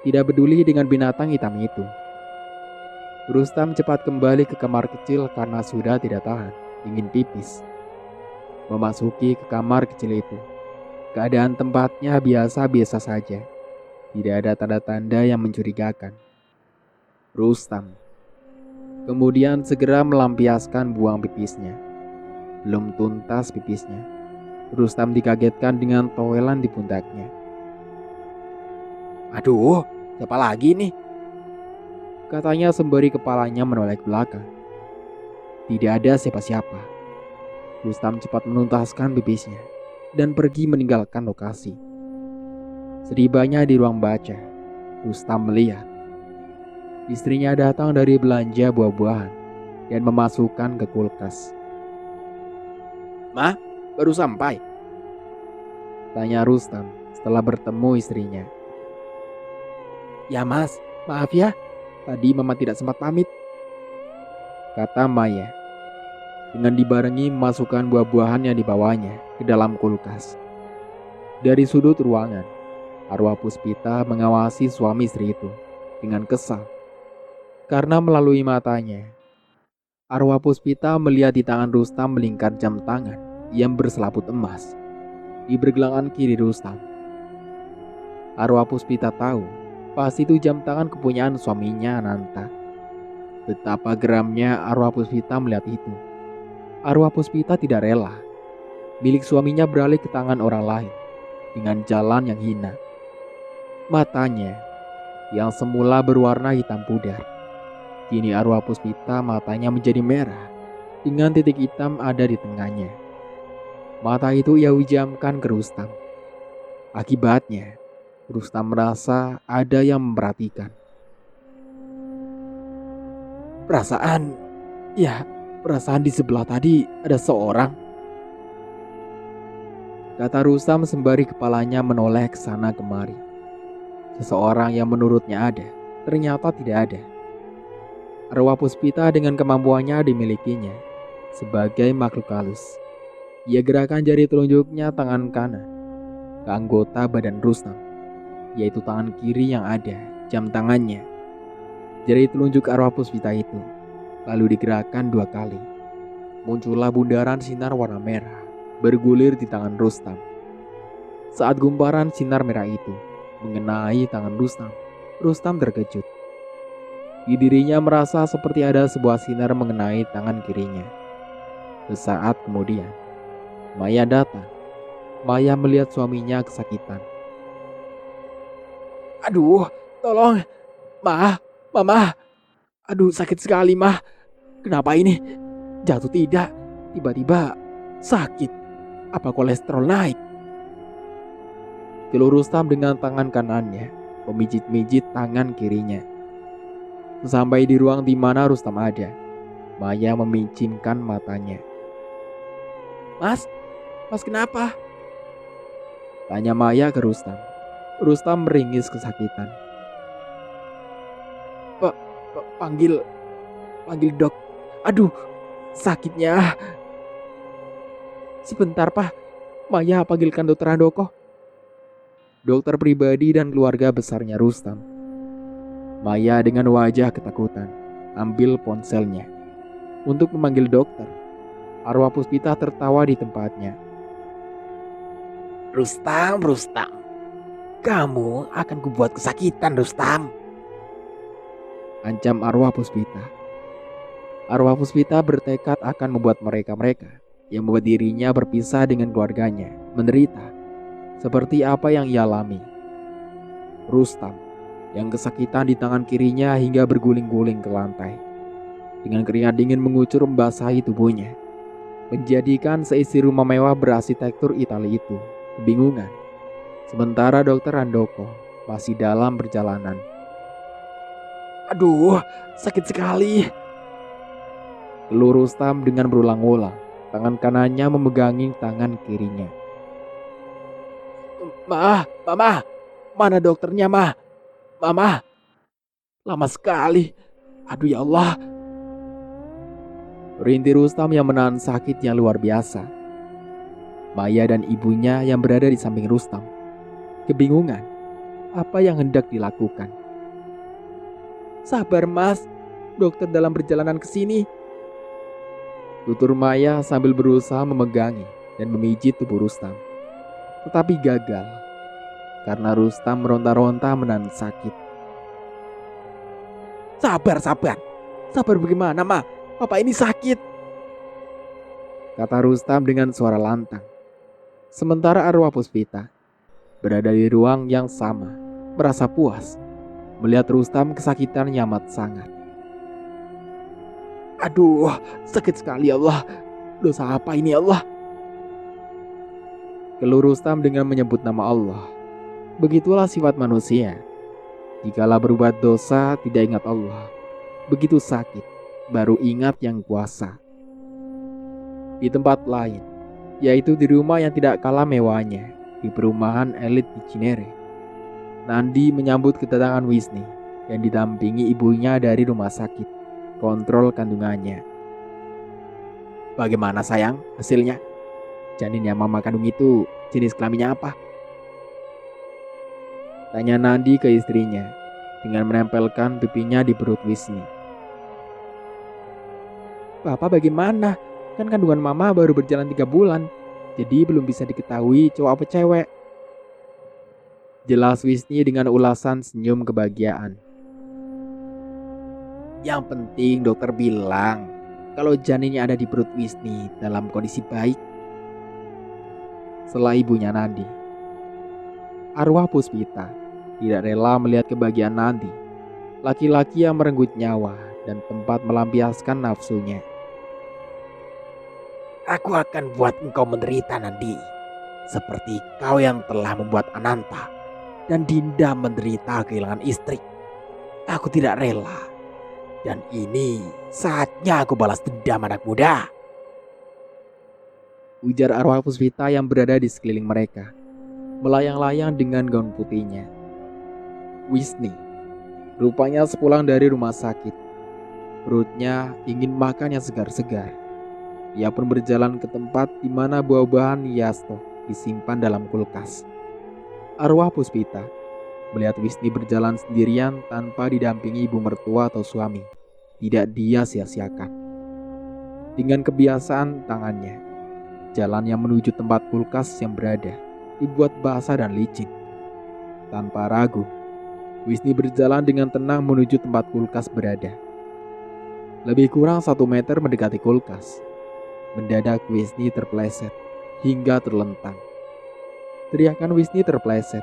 Tidak peduli dengan binatang hitam itu. Rustam cepat kembali ke kamar kecil karena sudah tidak tahan, ingin pipis. Memasuki ke kamar kecil itu, keadaan tempatnya biasa-biasa saja. Tidak ada tanda-tanda yang mencurigakan. Rustam kemudian segera melampiaskan buang pipisnya. Belum tuntas pipisnya, Rustam dikagetkan dengan towelan di pundaknya. Aduh, siapa lagi nih? Katanya sembari kepalanya menoleh ke belakang. Tidak ada siapa-siapa. Rustam cepat menuntaskan pipisnya dan pergi meninggalkan lokasi. Setibanya di ruang baca, Rustam melihat istrinya datang dari belanja buah-buahan dan memasukkan ke kulkas. Ma, baru sampai. Tanya Rustam setelah bertemu istrinya. Ya mas, maaf ya. Tadi mama tidak sempat pamit. Kata Maya dengan dibarengi memasukkan buah-buahan yang dibawanya ke dalam kulkas. Dari sudut ruangan, arwah Puspita mengawasi suami istri itu dengan kesal. Karena melalui matanya, arwah Puspita melihat di tangan Rustam melingkar jam tangan yang berselaput emas di pergelangan kiri Rustam. Arwah Puspita tahu, pasti itu jam tangan kepunyaan suaminya Ananta. Betapa geramnya arwah Puspita melihat itu. Arwah Puspita tidak rela milik suaminya beralih ke tangan orang lain dengan jalan yang hina. Matanya yang semula berwarna hitam pudar, kini arwah Puspita matanya menjadi merah dengan titik hitam ada di tengahnya. Mata itu ia hujamkan ke Rustam. Akibatnya, Rustam merasa ada yang memperhatikan. Perasaan di sebelah tadi ada seorang. Kata Rustam sembari kepalanya menoleh ke sana kemari. Seseorang yang menurutnya ada, ternyata tidak ada. Arwah Puspita dengan kemampuannya dimilikinya sebagai makhluk halus. Ia gerakan jari telunjuknya tangan kanan ke anggota badan Rustam, yaitu tangan kiri yang ada jam tangannya. Jari telunjuk arwah Puspita itu lalu digerakkan 2 kali. Muncullah bundaran sinar warna merah bergulir di tangan Rustam. Saat gumparan sinar merah itu mengenai tangan Rustam, Rustam terkejut. Di dirinya merasa seperti ada sebuah sinar mengenai tangan kirinya. Sesaat kemudian, Maya datang. Maya melihat suaminya kesakitan. Aduh, tolong. Mama. Aduh, sakit sekali, Mah. Kenapa ini? Jatuh tidak? Tiba-tiba sakit. Apa kolesterol naik? Keluh Rustam dengan tangan kanannya memijit-mijit tangan kirinya. Sampai di ruang di mana Rustam ada, Maya memicimkan matanya. Mas kenapa? Tanya Maya ke Rustam. Rustam meringis kesakitan. Panggil dok. Aduh, sakitnya. Sebentar, Pak. Maya panggilkan dokter Handoko. Dokter pribadi dan keluarga besarnya Rustam. Maya dengan wajah ketakutan ambil ponselnya untuk memanggil dokter. Arwah Puspita tertawa di tempatnya. Rustam. Kamu akan kubuat kesakitan, Rustam. Ancam arwah Puspita. Arwah Puspita bertekad akan membuat mereka yang membuat dirinya berpisah dengan keluarganya menderita seperti apa yang ia alami. Rustam yang kesakitan di tangan kirinya hingga berguling-guling ke lantai. Dengan keringat dingin mengucur membasahi tubuhnya, menjadikan seisi rumah mewah berarsitektur Italia itu kebingungan. Sementara dokter Handoko masih dalam perjalanan. Aduh, sakit sekali. Keluh Rustam dengan berulang-ulang. Tangan kanannya memegangi tangan kirinya. Mama, mana dokternya, Mama, lama sekali. Aduh ya Allah. Rintih Rustam yang menahan sakit yang luar biasa. Maya dan ibunya yang berada di samping Rustam kebingungan apa yang hendak dilakukan. Sabar, Mas. Dokter dalam perjalanan ke sini. Tutur Maya sambil berusaha memegangi dan memijit tubuh Rustam. Tetapi gagal karena Rustam meronta-ronta menahan sakit. Sabar bagaimana, Ma? Papa ini sakit, kata Rustam dengan suara lantang. Sementara arwah Puspita berada di ruang yang sama, merasa puas melihat Rustam kesakitan amat sangat. Aduh, sakit sekali ya Allah. Dosa apa ini ya Allah? Keluh Rustam dengan menyebut nama Allah. Begitulah sifat manusia. Jikalau berbuat dosa tidak ingat Allah, begitu sakit baru ingat yang kuasa. Di tempat lain, yaitu di rumah yang tidak kalah mewahnya, di perumahan elit di Cinere, Nandi menyambut kedatangan Wisni yang didampingi ibunya dari rumah sakit kontrol kandungannya. Bagaimana sayang hasilnya? Janin yang mama kandung itu jenis kelaminnya apa? Tanya Nandi ke istrinya dengan menempelkan pipinya di perut Wisni. Bapak bagaimana? Kan kandungan mama baru berjalan 3 bulan. Jadi belum bisa diketahui cowok apa cewek. Jelas Wisni dengan ulasan senyum kebahagiaan. Yang penting dokter bilang kalau janinnya ada di perut Wisni dalam kondisi baik. Setelah ibunya Nandi, arwah Puspita tidak rela melihat kebahagiaan Nandi, laki-laki yang merenggut nyawa dan tempat melampiaskan nafsunya. Aku akan buat engkau menderita, Nandi. Seperti kau yang telah membuat Ananta dan Dinda menderita kehilangan istri. Aku tidak rela. Dan ini saatnya aku balas dendam, anak muda. Ujar arwah Puspita yang berada di sekeliling mereka, melayang-layang dengan gaun putihnya. Wisni, rupanya sepulang dari rumah sakit, perutnya ingin makan yang segar-segar. Ia pun berjalan ke tempat di mana buah-buahan Yasto disimpan dalam kulkas. Arwah Puspita melihat Wisni berjalan sendirian tanpa didampingi ibu mertua atau suami, tidak dia sia-siakan. Dengan kebiasaan tangannya, jalan yang menuju tempat kulkas yang berada dibuat basah dan licin. Tanpa ragu, Wisni berjalan dengan tenang menuju tempat kulkas berada. Lebih kurang 1 meter mendekati kulkas, mendadak Wisni terpeleset hingga terlentang. Teriakan Wisni terpeleset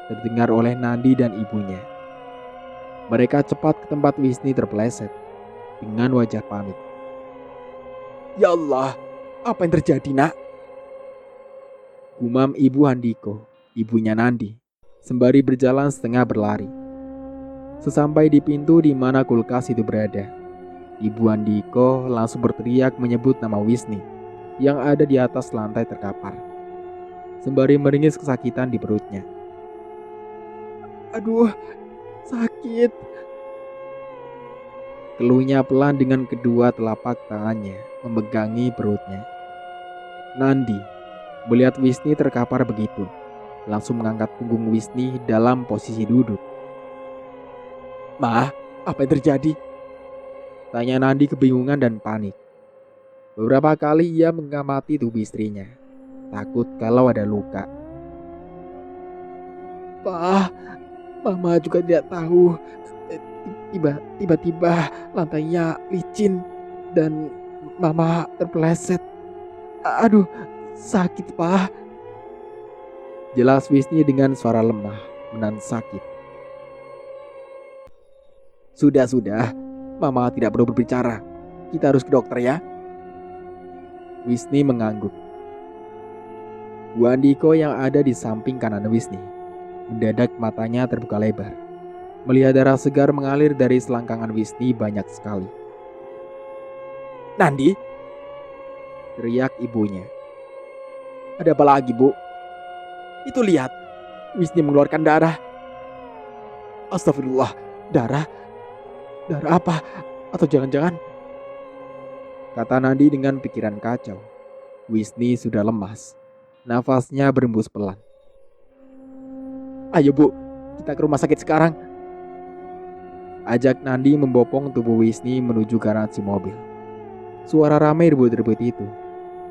terdengar oleh Nandi dan ibunya. Mereka cepat ke tempat Wisni terpeleset dengan wajah panik. Ya Allah, apa yang terjadi, nak? Gumam ibu Handiko, ibunya Nandi, sembari berjalan setengah berlari. Sesampai di pintu di mana kulkas itu berada, ibu Handiko langsung berteriak menyebut nama Wisni yang ada di atas lantai terkapar, sembari meringis kesakitan di perutnya. Aduh, sakit. Keluhnya pelan dengan kedua telapak tangannya memegangi perutnya. Nandi melihat Wisni terkapar begitu, langsung mengangkat punggung Wisni dalam posisi duduk. Ma, apa yang terjadi? Tanya Nandi kebingungan dan panik. Beberapa kali ia mengamati tubuh istrinya, takut kalau ada luka. Pa, Mama juga tidak tahu. Tiba-tiba lantainya licin dan Mama terpeleset. Aduh, sakit, Pa. Jelas Wisni dengan suara lemah menahan sakit. Sudah, Mama tidak perlu berbicara. Kita harus ke dokter ya. Wisni mengangguk. Bu Andiko yang ada di samping kanan Wisni, mendadak matanya terbuka lebar. Melihat darah segar mengalir dari selangkangan Wisni banyak sekali. Nandi, Teriak ibunya. ada apa lagi, Bu? Itu lihat, Wisni mengeluarkan darah. Astagfirullah, darah? Darah apa? Atau jangan-jangan? Kata Nandi dengan pikiran kacau. Wisni sudah lemas. Nafasnya berembus pelan. Ayo, Bu, kita ke rumah sakit sekarang. Ajak Nandi membopong tubuh Wisni menuju garasi mobil. Suara ramai rebut-rebut itu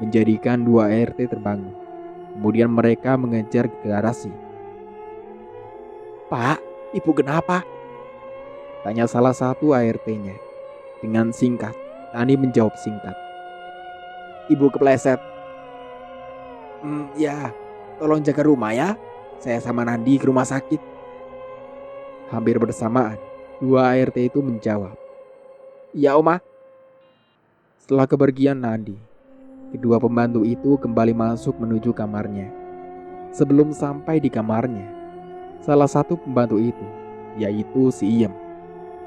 menjadikan 2 ART terbangun. Kemudian mereka mengejar ke garasi. Pak, Ibu kenapa? Tanya salah satu ART-nya. Dengan singkat, Nandi menjawab singkat. Ibu kepleset. Ya, tolong jaga rumah ya. Saya sama Nandi ke rumah sakit. Hampir bersamaan, 2 ART itu menjawab. Iya, Oma. Setelah kepergian Nandi, kedua pembantu itu kembali masuk menuju kamarnya. Sebelum sampai di kamarnya, salah satu pembantu itu, yaitu si Iem,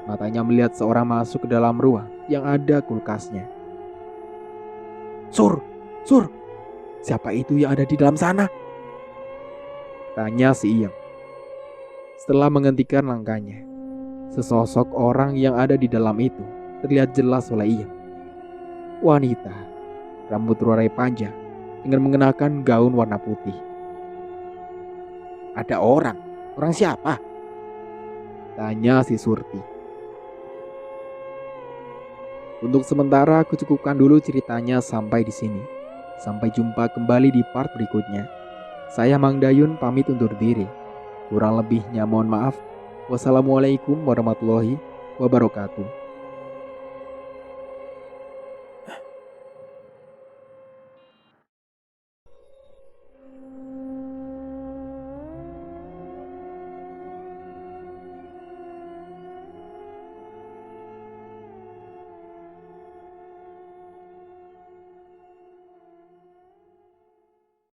matanya melihat seorang masuk ke dalam ruang yang ada kulkasnya. Sur, siapa itu yang ada di dalam sana? Tanya si Iem. Setelah menghentikan langkahnya, sesosok orang yang ada di dalam itu terlihat jelas oleh Iem. Wanita, rambut terurai panjang dengan mengenakan gaun warna putih. Ada orang Orang siapa? Tanya si Surti. Untuk sementara aku cukupkan dulu ceritanya sampai di sini. Sampai jumpa kembali di part berikutnya. Saya Mang Dayun pamit undur diri. Kurang lebihnya mohon maaf. Wassalamualaikum warahmatullahi wabarakatuh.